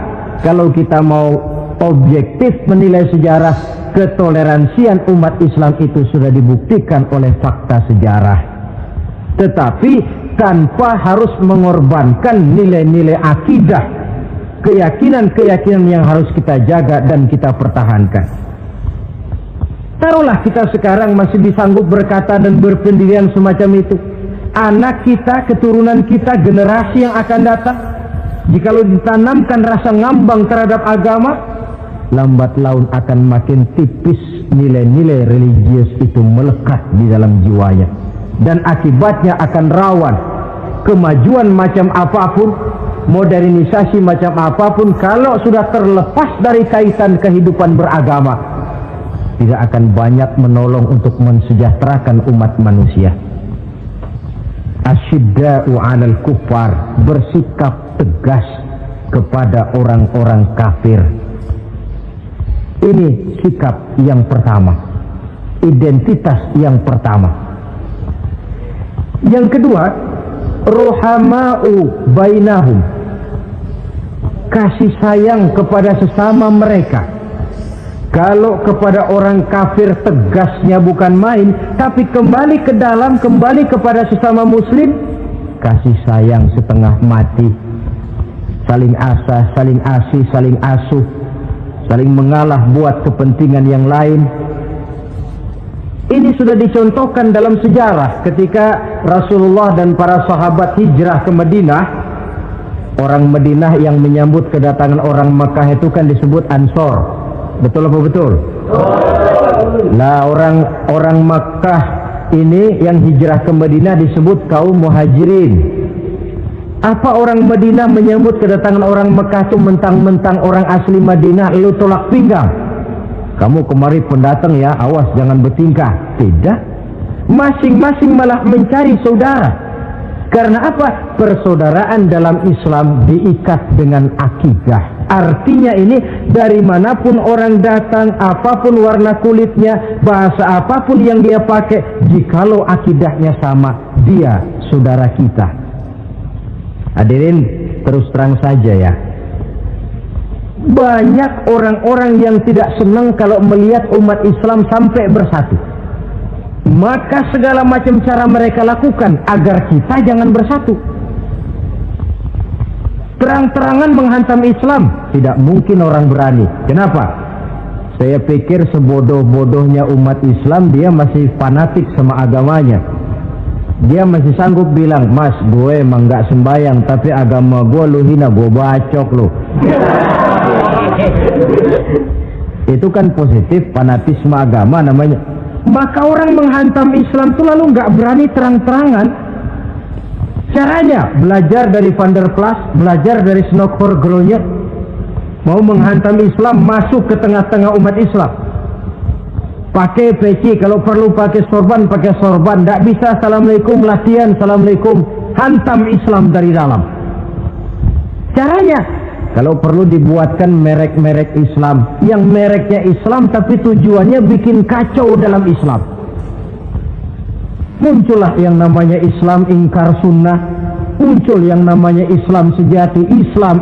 kalau kita mau objektif menilai sejarah, ketoleransian umat Islam itu sudah dibuktikan oleh fakta sejarah. Tetapi tanpa harus mengorbankan nilai-nilai akidah, keyakinan-keyakinan yang harus kita jaga dan kita pertahankan. Taruhlah kita sekarang masih disanggup berkata dan berpendirian semacam itu. Anak kita, keturunan kita, generasi yang akan datang, jikalau ditanamkan rasa ngambang terhadap agama, lambat laun akan makin tipis nilai-nilai religius itu melekat di dalam jiwanya. Dan akibatnya akan rawan kemajuan macam apapun, modernisasi macam apapun, kalau sudah terlepas dari kaitan kehidupan beragama, tidak akan banyak menolong untuk mensejahterakan umat manusia. Asyidda'u 'alal kuffar, bersikap tegas kepada orang-orang kafir. Ini sikap yang pertama, identitas yang pertama. Yang kedua, ruhama'u bainahum, kasih sayang kepada sesama mereka. Kalau kepada orang kafir tegasnya bukan main, tapi kembali ke dalam, kembali kepada sesama muslim, kasih sayang setengah mati. Saling asah, saling asih, saling asuh, saling mengalah buat kepentingan yang lain. Ini sudah dicontohkan dalam sejarah ketika Rasulullah dan para sahabat hijrah ke Madinah. Orang Madinah yang menyambut kedatangan orang Makkah itu kan disebut Ansor. Betul apa betul? Nah, orang Makkah ini yang hijrah ke Madinah disebut kaum Muhajirin. Apa orang Madinah menyambut kedatangan orang Makkah itu mentang-mentang orang asli Madinah lu tolak pinggang? Kamu kemari pendatang ya, awas jangan bertingkah. Tidak. Masing-masing malah mencari saudara. Karena apa? Persaudaraan dalam Islam diikat dengan akidah. Artinya ini dari manapun orang datang, apapun warna kulitnya, bahasa apapun yang dia pakai, jikalau akidahnya sama, dia saudara kita. Hadirin, terus terang saja ya, banyak orang-orang yang tidak senang kalau melihat umat Islam sampai bersatu. Maka segala macam cara mereka lakukan agar kita jangan bersatu. Terang-terangan menghantam Islam, tidak mungkin orang berani. Kenapa? Saya pikir sebodoh-bodohnya umat Islam, dia masih fanatik sama agamanya. Dia masih sanggup bilang, mas gue emang gak sembayang, tapi agama gue lu hina, gue bacok lu. Itu kan positif, fanatisme agama namanya. Maka orang menghantam Islam itu lalu nggak berani terang-terangan. Caranya belajar dari Van der Plas, belajar dari Snokor-Gronya. Mau menghantam Islam, masuk ke tengah-tengah umat Islam. Pakai peci, kalau perlu pakai sorban, pakai sorban. Nggak bisa assalamualaikum latihan, assalamualaikum, hantam Islam dari dalam. Caranya, kalau perlu dibuatkan merek-merek Islam, yang mereknya Islam tapi tujuannya bikin kacau dalam Islam. Muncullah yang namanya Islam ingkar sunnah, muncul yang namanya Islam sejati, Islam,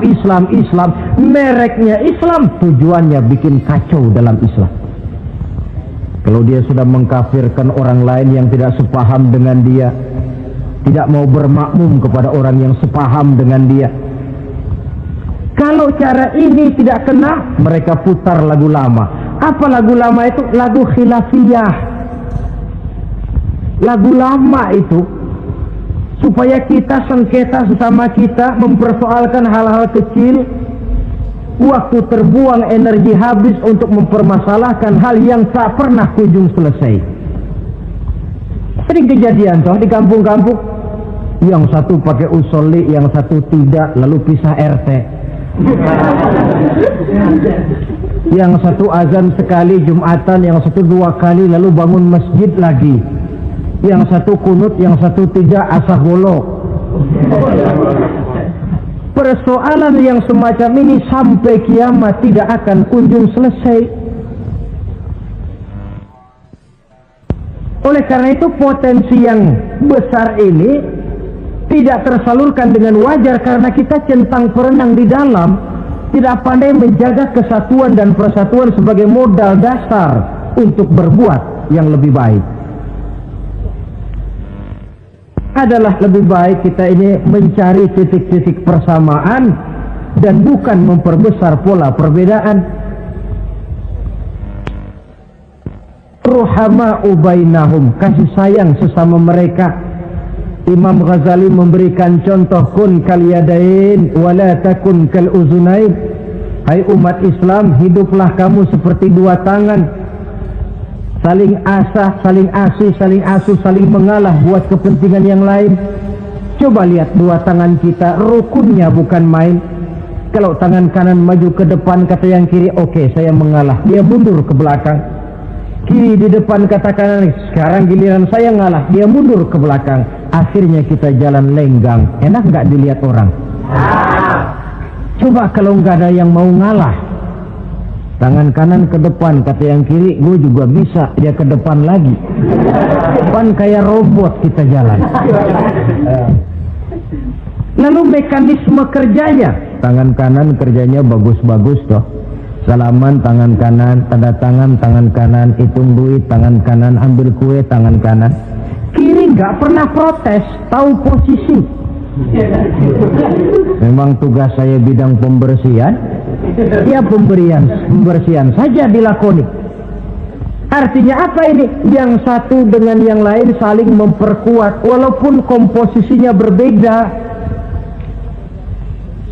mereknya Islam, tujuannya bikin kacau dalam Islam. Kalau dia sudah mengkafirkan orang lain yang tidak sepaham dengan dia, tidak mau bermakmum kepada orang yang sepaham dengan dia. Kalau cara ini tidak kena, mereka putar lagu lama. Apa lagu lama itu? Lagu khilafiyah. Lagu lama itu supaya kita sengketa sesama kita, mempersoalkan hal-hal kecil, waktu terbuang, energi habis untuk mempermasalahkan hal yang tak pernah kunjung selesai. Sering kejadian toh di kampung-kampung, yang satu pakai usolli, yang satu tidak, lalu pisah RT. Yang satu azan sekali Jumatan, yang satu 2 kali, lalu bangun masjid lagi. Yang satu kunut, yang satu tidak, asah golok. Persoalan yang semacam ini sampai kiamat tidak akan kunjung selesai. Oleh karena itu potensi yang besar ini tidak tersalurkan dengan wajar karena kita centang perenang di dalam, tidak pandai menjaga kesatuan dan persatuan sebagai modal dasar untuk berbuat yang lebih baik. Adalah lebih baik kita ini mencari titik-titik persamaan dan bukan memperbesar pola perbedaan. Ruhama'u bainahum, kasih sayang sesama mereka. Imam Ghazali memberikan contoh, kun kal yadain wala takun kal uzunain. Hai umat Islam, hiduplah kamu seperti dua tangan, saling asah, saling asih, saling asuh, saling mengalah buat kepentingan yang lain. Coba lihat dua tangan kita, rukunnya bukan main. Kalau tangan kanan maju ke depan, kata yang kiri, oke, saya mengalah, dia mundur ke belakang. Kiri di depan kata kanan, sekarang giliran saya ngalah, dia mundur ke belakang. Akhirnya kita jalan lenggang. Enak nggak dilihat orang? Coba kalau nggak ada yang mau ngalah, tangan kanan ke depan, kata yang kiri, gue juga bisa, dia ke depan lagi. Depan kayak robot kita jalan. Lalu mekanisme kerjanya, tangan kanan kerjanya bagus-bagus toh. Salaman tangan kanan, tanda tangan kanan, hitung duit tangan kanan, ambil kue tangan kanan. Kiri nggak pernah protes, tahu posisi. Memang tugas saya bidang pembersihan, ya pembersihan saja dilakoni. Artinya apa ini? Yang satu dengan yang lain saling memperkuat walaupun komposisinya berbeda.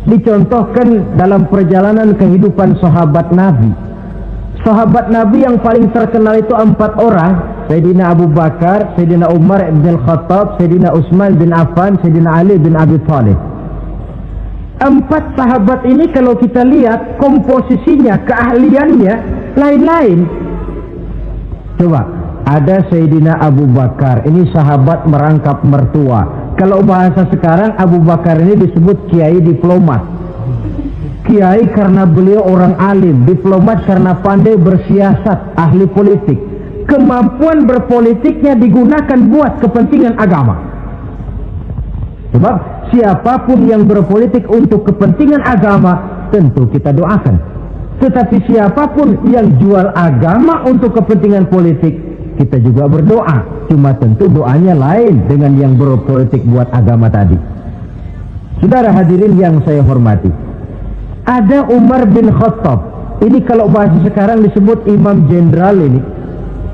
Dicontohkan dalam perjalanan kehidupan sahabat Nabi. Sahabat Nabi yang paling terkenal itu 4 orang. Sayyidina Abu Bakar, Sayyidina Umar bin Khattab, Sayyidina Utsman bin Affan, Sayyidina Ali bin Abi Thalib. 4 sahabat ini kalau kita lihat komposisinya, keahliannya lain-lain. Coba, ada Sayyidina Abu Bakar, ini sahabat merangkap mertua. Kalau bahasa sekarang, Abu Bakar ini disebut kiai diplomat. Kiai karena beliau orang alim, diplomat karena pandai bersiasat, ahli politik. Kemampuan berpolitiknya digunakan buat kepentingan agama. Sebab siapapun yang berpolitik untuk kepentingan agama, tentu kita doakan. Tetapi siapapun yang jual agama untuk kepentingan politik, kita juga berdoa. Cuma tentu doanya lain dengan yang berpolitik buat agama tadi. Saudara hadirin yang saya hormati, ada Umar bin Khattab. Ini kalau bahasa sekarang disebut imam jenderal ini.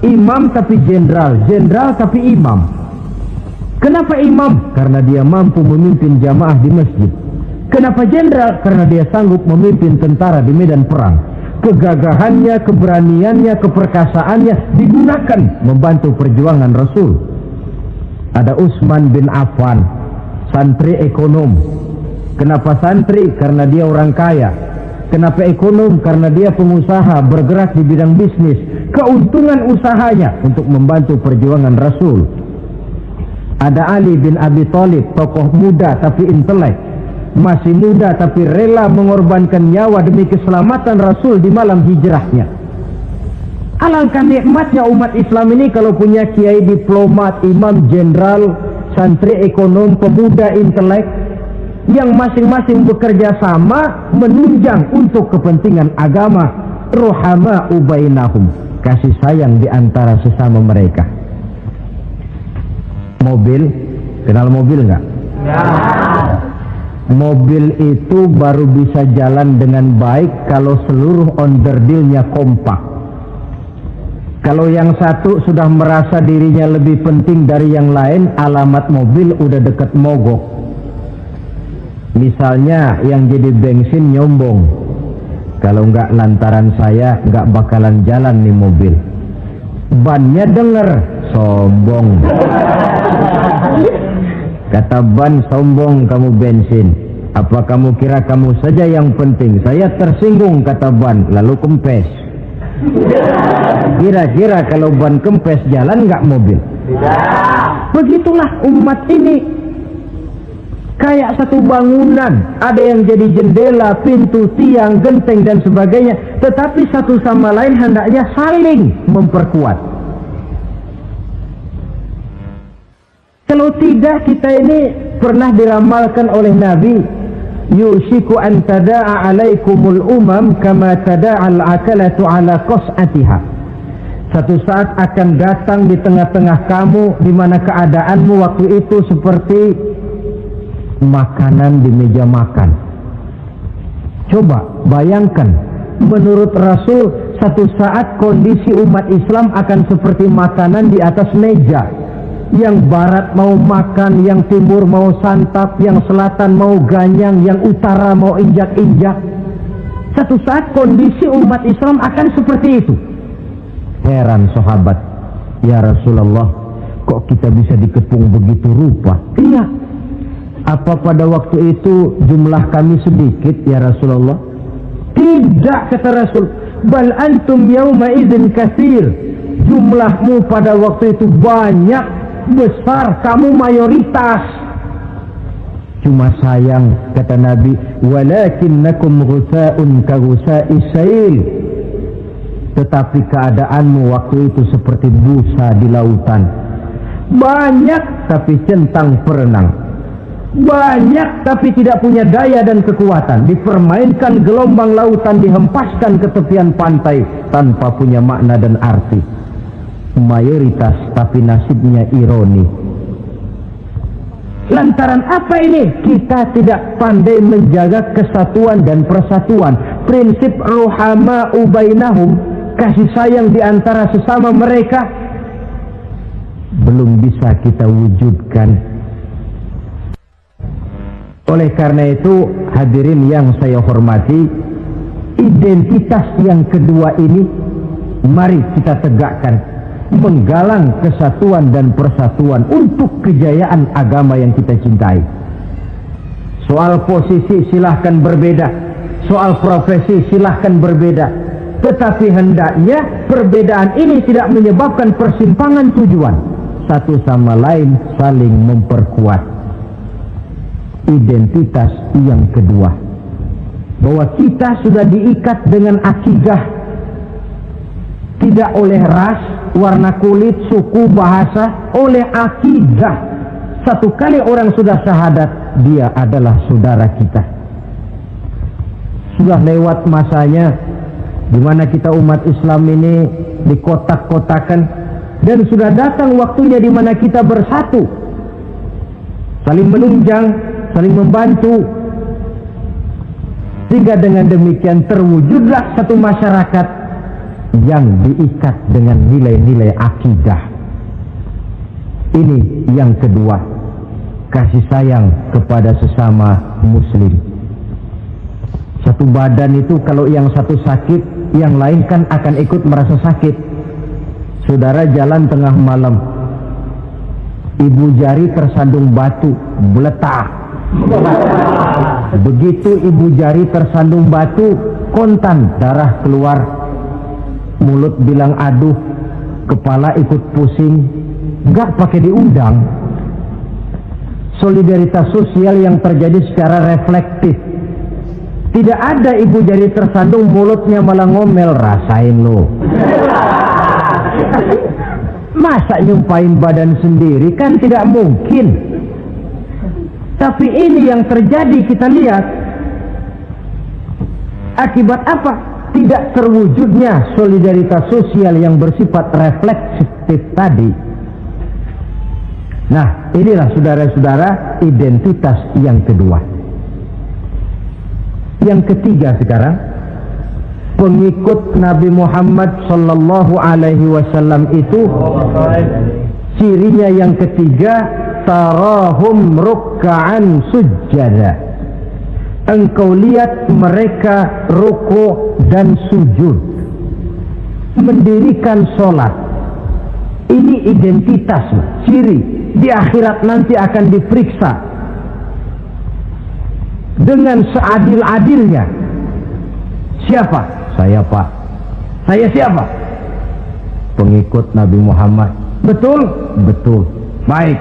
Imam tapi jenderal, jenderal tapi imam. Kenapa imam? Karena dia mampu memimpin jamaah di masjid. Kenapa jenderal? Karena dia sanggup memimpin tentara di medan perang. Kegagahannya, keberaniannya, keperkasaannya digunakan membantu perjuangan Rasul. Ada Utsman bin Affan, santri ekonom. Kenapa santri? Karena dia orang kaya. Kenapa ekonom? Karena dia pengusaha bergerak di bidang bisnis. Keuntungan usahanya untuk membantu perjuangan Rasul. Ada Ali bin Abi Thalib, tokoh muda tapi intelek. Masih muda tapi rela mengorbankan nyawa demi keselamatan Rasul di malam hijrahnya. Alangkah nikmatnya umat Islam ini kalau punya kiai diplomat, imam jenderal, santri ekonom, pemuda intelek yang masing-masing bekerja sama menunjang untuk kepentingan agama. Ruhama'u bainahum, kasih sayang di antara sesama mereka. Mobil, kenal mobil nggak? Ya. Mobil itu baru bisa jalan dengan baik kalau seluruh onderdilnya kompak. Kalau yang satu sudah merasa dirinya lebih penting dari yang lain, alamat mobil udah deket mogok. Misalnya yang jadi bensin nyombong, kalau nggak lantaran saya nggak bakalan jalan nih mobil. Bannya denger, sombong. Kata ban, sombong kamu bensin. Apa kamu kira kamu saja yang penting? Saya tersinggung, kata ban, lalu kempes. Kira-kira kalau ban kempes jalan nggak mobil? Begitulah umat ini. Kayak satu bangunan, ada yang jadi jendela, pintu, tiang, genteng dan sebagainya. Tetapi satu sama lain hendaknya saling memperkuat. Kalau tidak, kita ini pernah diramalkan oleh Nabi, yushiku an tada'a alaikumul umam kama tada'al akalatu ala qas'atiha. Satu saat akan datang di tengah-tengah kamu di mana keadaanmu waktu itu seperti makanan di meja makan. Coba bayangkan, menurut Rasul, satu saat kondisi umat Islam akan seperti makanan di atas meja. Yang barat mau makan, yang timur mau santap, yang selatan mau ganyang, yang utara mau injak-injak. Satu saat kondisi umat Islam akan seperti itu. Heran sahabat, ya Rasulullah, kok kita bisa dikepung begitu rupa? Iya. Apa pada waktu itu jumlah kami sedikit, ya Rasulullah? Tidak, kata Rasul. Bal antum yauma idzin katsir. Jumlahmu pada waktu itu banyak, besar, kamu mayoritas. Cuma sayang, kata Nabi, walakinnakum ghusaa'un ka ghusaa'is sail. Tetapi keadaanmu waktu itu seperti busa di lautan. Banyak tapi centang perenang. Banyak tapi tidak punya daya dan kekuatan. Dipermainkan gelombang lautan, dihempaskan ke tepian pantai tanpa punya makna dan arti. Mayoritas tapi nasibnya ironi. Lantaran apa ini? Kita tidak pandai menjaga kesatuan dan persatuan. Prinsip ruhama'u bainahum, kasih sayang di antara sesama mereka, belum bisa kita wujudkan. Oleh karena itu, hadirin yang saya hormati, identitas yang kedua ini mari kita tegakkan, menggalang kesatuan dan persatuan untuk kejayaan agama yang kita cintai. Soal posisi silahkan berbeda, soal profesi silahkan berbeda, tetapi hendaknya perbedaan ini tidak menyebabkan persimpangan tujuan. Satu sama lain saling memperkuat. Identitas yang kedua, bahwa kita sudah diikat dengan akidah, tidak oleh ras, warna kulit, suku, bahasa, oleh akidah. Satu kali orang sudah syahadat, dia adalah saudara kita. Sudah lewat masanya di mana kita umat Islam ini dikotak-kotakan, dan sudah datang waktunya di mana kita bersatu, saling menunjang, saling membantu, sehingga dengan demikian terwujudlah satu masyarakat yang diikat dengan nilai-nilai akidah. Ini yang kedua, kasih sayang kepada sesama muslim. Satu badan itu kalau yang satu sakit, yang lain kan akan ikut merasa sakit. Saudara jalan tengah malam, ibu jari tersandung batu, meletak. Begitu ibu jari tersandung batu, kontan, darah keluar, mulut bilang aduh, kepala ikut pusing, nggak pakai diundang. Solidaritas sosial yang terjadi secara reflektif. Tidak ada ibu jari tersandung, mulutnya malah ngomel, rasain lo. Masa nyumpain badan sendiri, kan tidak mungkin. Tapi ini yang terjadi, kita lihat. Akibat apa? Tidak terwujudnya solidaritas sosial yang bersifat refleksif tadi. Nah, inilah saudara-saudara identitas yang kedua. Yang ketiga sekarang, pengikut Nabi Muhammad sallallahu alaihi wasallam itu cirinya yang ketiga, tarahum rukka'an sujjada. Engkau lihat mereka ruku dan sujud, mendirikan sholat. Ini identitas, ciri. Di akhirat nanti akan diperiksa dengan seadil-adilnya. Siapa? Saya, Pak. Saya siapa? Pengikut Nabi Muhammad. Betul? Betul. Baik.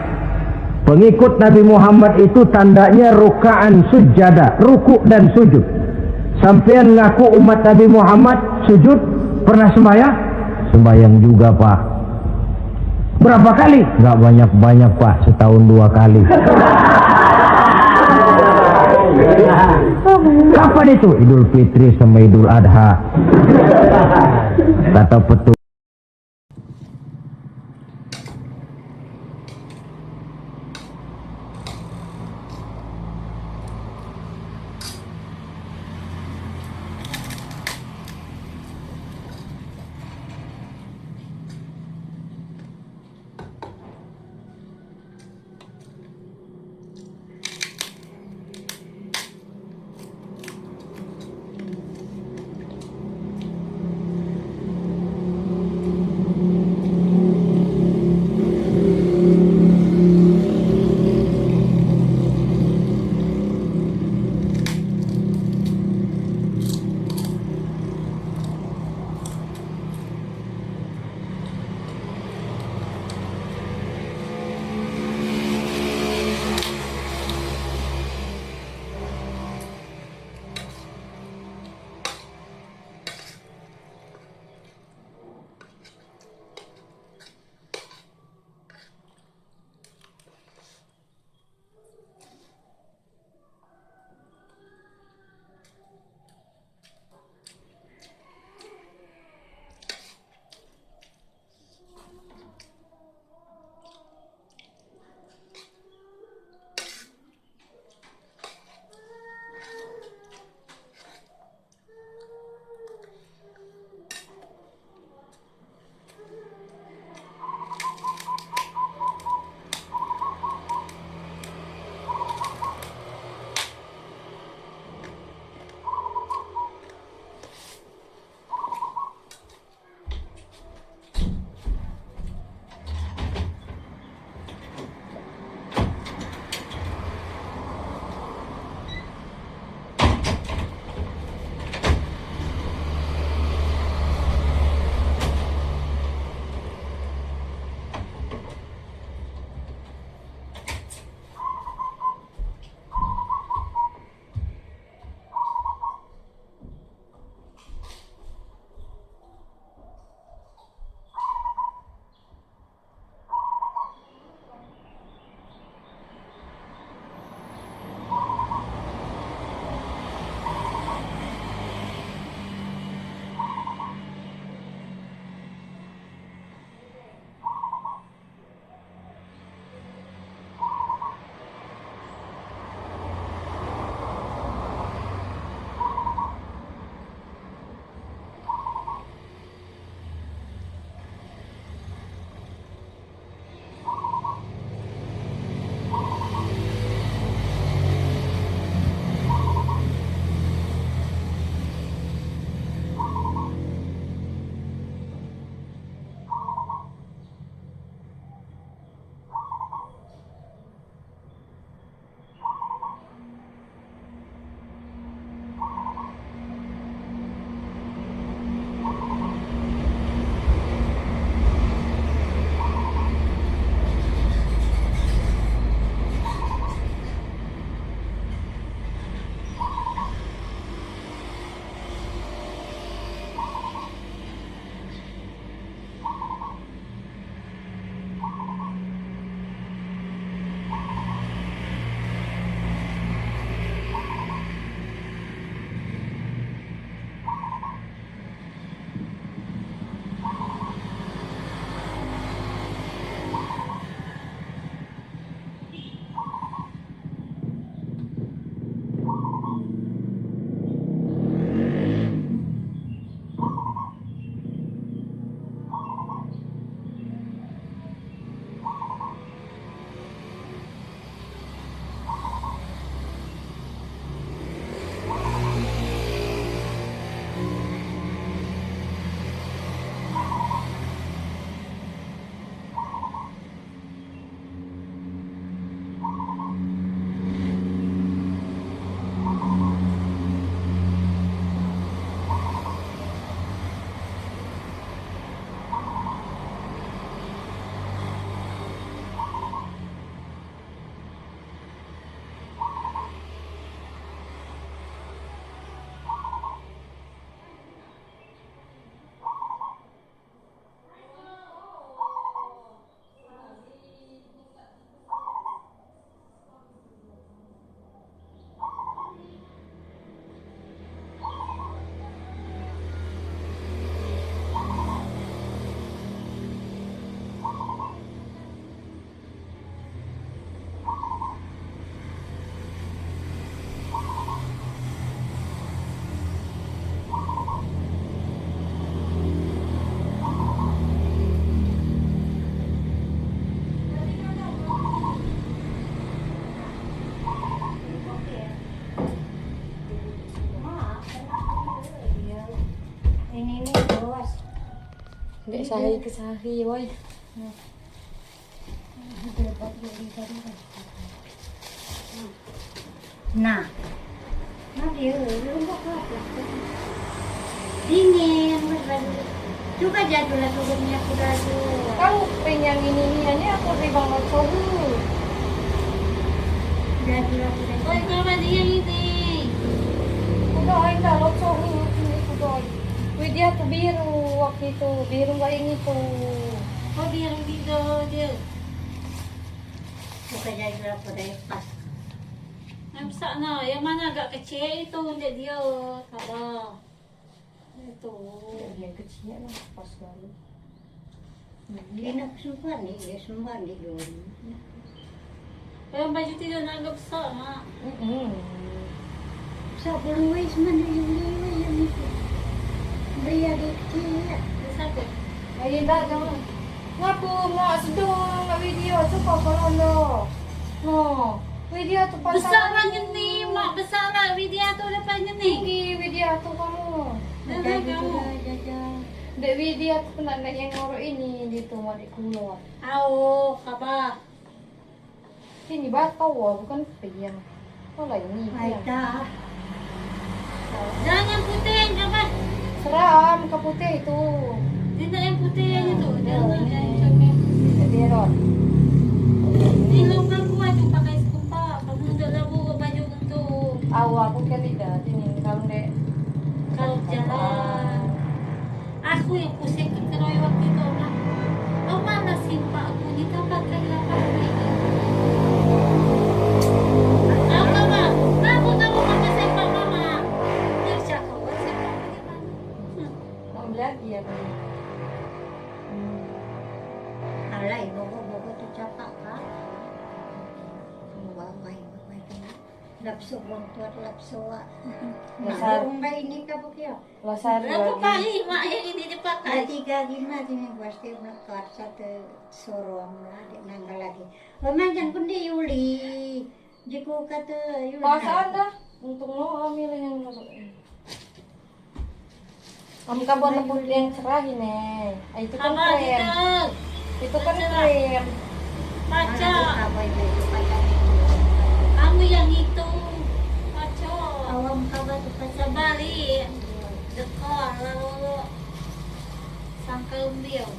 Pengikut Nabi Muhammad itu tandanya ruka'an sujada, ruku dan sujud. Sampean ngaku umat Nabi Muhammad, sujud, pernah sembahyang? Sembahyang juga, Pak. Berapa kali? Nggak banyak-banyak Pak, setahun 2 kali. Kapan itu? Idul Fitri sama Idul Adha. Kata petugas. Dek sahi ke sahi, boy. Nah, dia belum buka. Dingin, juga jadilah turunnya kuda tuh. Kau pengen ini aja aku ribang lotso dulu. Jadilah kuda. Oi, kalau dia ini. Udah enggak lotso ini udah. Widya tuh biru waktu itu, biru nggak ini tuh. Oh, dia yang video dia. Buka jadilah kuda pas. Yang sana, yang mana agak kecil itu untuk dia. Kalau itu. Yang kecilnya lah pas banget. Dia nak sumpan nih, dia sumpan di dulu. Yang baju tidur nak agak besar, mak. Sa belum wis mana yang itu. Dia di kecil. Besar tu. Ayo dah jangan. Ngapu mak sedang nggak video coba kalau no video tuh pasang Besar lah ni, mak besar lah video tu depannya ni. tinggi video tuh kamu. Jangan kamu. Dek video tuh kena yang ngorok ini gitu mau dikeluar. Au, kabar. Ini batau bukan piang. Oh lah ini piang. Aida. Jangan putih, kabar. Seram ke putih itu. Tidak yang putih aja tu. Jangan yang Derot. Ni lomba gua tu pakai skupa. Kamu untuk labu baju untuk Awak aku kan tidak ini kalau dek kalau jalan. Aku yang pusing keroy waktu itu orang. Oh mana simpak aku ni tak pakai lapan ini. Tahu tak mak? Tahu pakai simpak mama. Dia cakap oh simpak bagaimana? mau lagi ya. Alay, bogo tu capak kan? Bawa lapso bang tuat lapso ah. Besar. Nah, ini kamu kya? Lasar Berapa lagi. kali mak yang ini dipakai? Tiga lima ini pasti melekar satu sorong lah dia nanggal lagi. Macam pun dia Yuli. Jika kata Yuli. Pasaan dah untuk lo ambil yang masuk. Kamu kabar lembut yang cerah ini. Itu kan Kabar krem. kita. Itu kan krem. Baca. Apa itu? Kamu yang itu. Baca. Awam kabar tu pasal Sebalik. Dekor lalu sangka umbiau.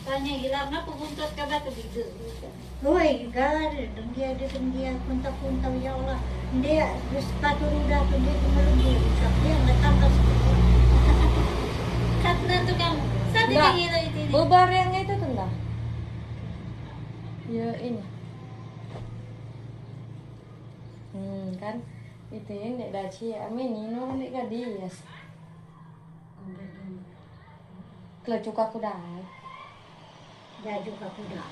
Tanya gila ngapa buntut kabar tu gitu. Woi, gar, dia punta ya Allah. Dia sepatu roda tu dia melebur. Dia datang ke Karena tu kamu. Saya Enggak. pengen itu. Bebar yang itu tuh enggak? Ya ini. Kan itu yang dek daci amin ini orang dek gadis. Kalau cuka aku dah. dia juga kuda.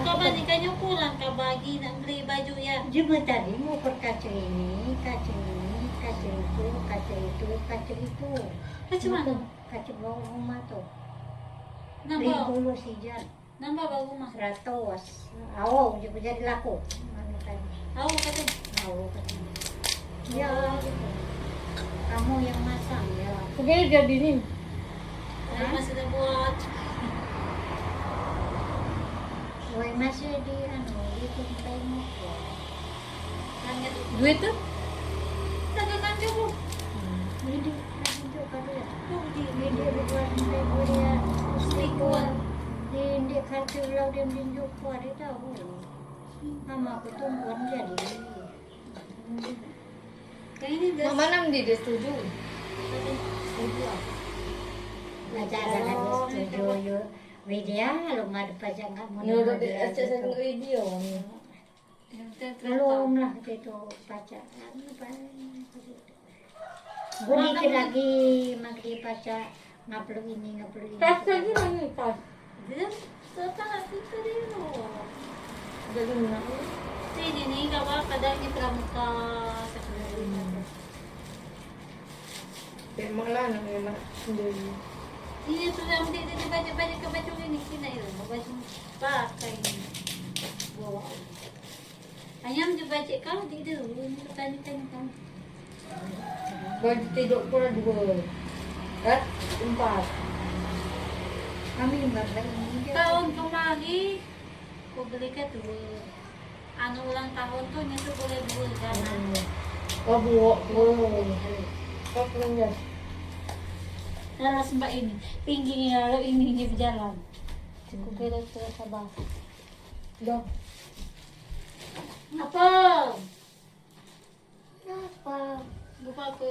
Kau bandingkannya pulang kau bagi nak beli baju ya. Cuma tadi mau berkaca ini, kaca itu. Macam mana? Kaca bawah rumah tuh. Nambah, 50 sijan, nambah baru mah. 100. Awal juga jadi laku. Anu tadi. Tahu kata. Awal katanya. Ya Allah gitu. Kamu yang masang ya. Oke jadi ini. Saya masih ada buat. Woi masih di anu di tempat motor. Tanya tu. Duit tuh? Tanya kan cukup. Ini tunjuk kado ya. Ini dia buat dia Selikuan. Di kartu lau dia tunjuk kuat dia tahu. Mama aku tungguan jadi. Kayak ini dah. Mama nam dia setuju. Belajar lagi setuju yo. Media lu madu pajang kamu. Nurut dia acak sang video. Belum lah itu baca. Bunyi lagi magri baca ngupload ini. Tas lagi lagi tas. Dia setelah itu dia. Jadi mana? Sini ni kawan kadangnya pramuka sekolah. Malah nak enak sendiri. Ini sudah mesti dia baca ke baju ini sini itu baju pakai ini. Wow. Ayam juga baca kau tidak ini tanya kamu. Baju tidur pula 2. Kan? 4. Kami lagi. Tahun kemari aku beli ke 2. Anu ulang tahun tuh nyetu boleh 2 jangan. Oh, buok. Kau punya. Lalu sembah ini, pinggirnya lalu ini berjalan. Cukup kira sabar. Dah. Apa? Apa? Buka apa?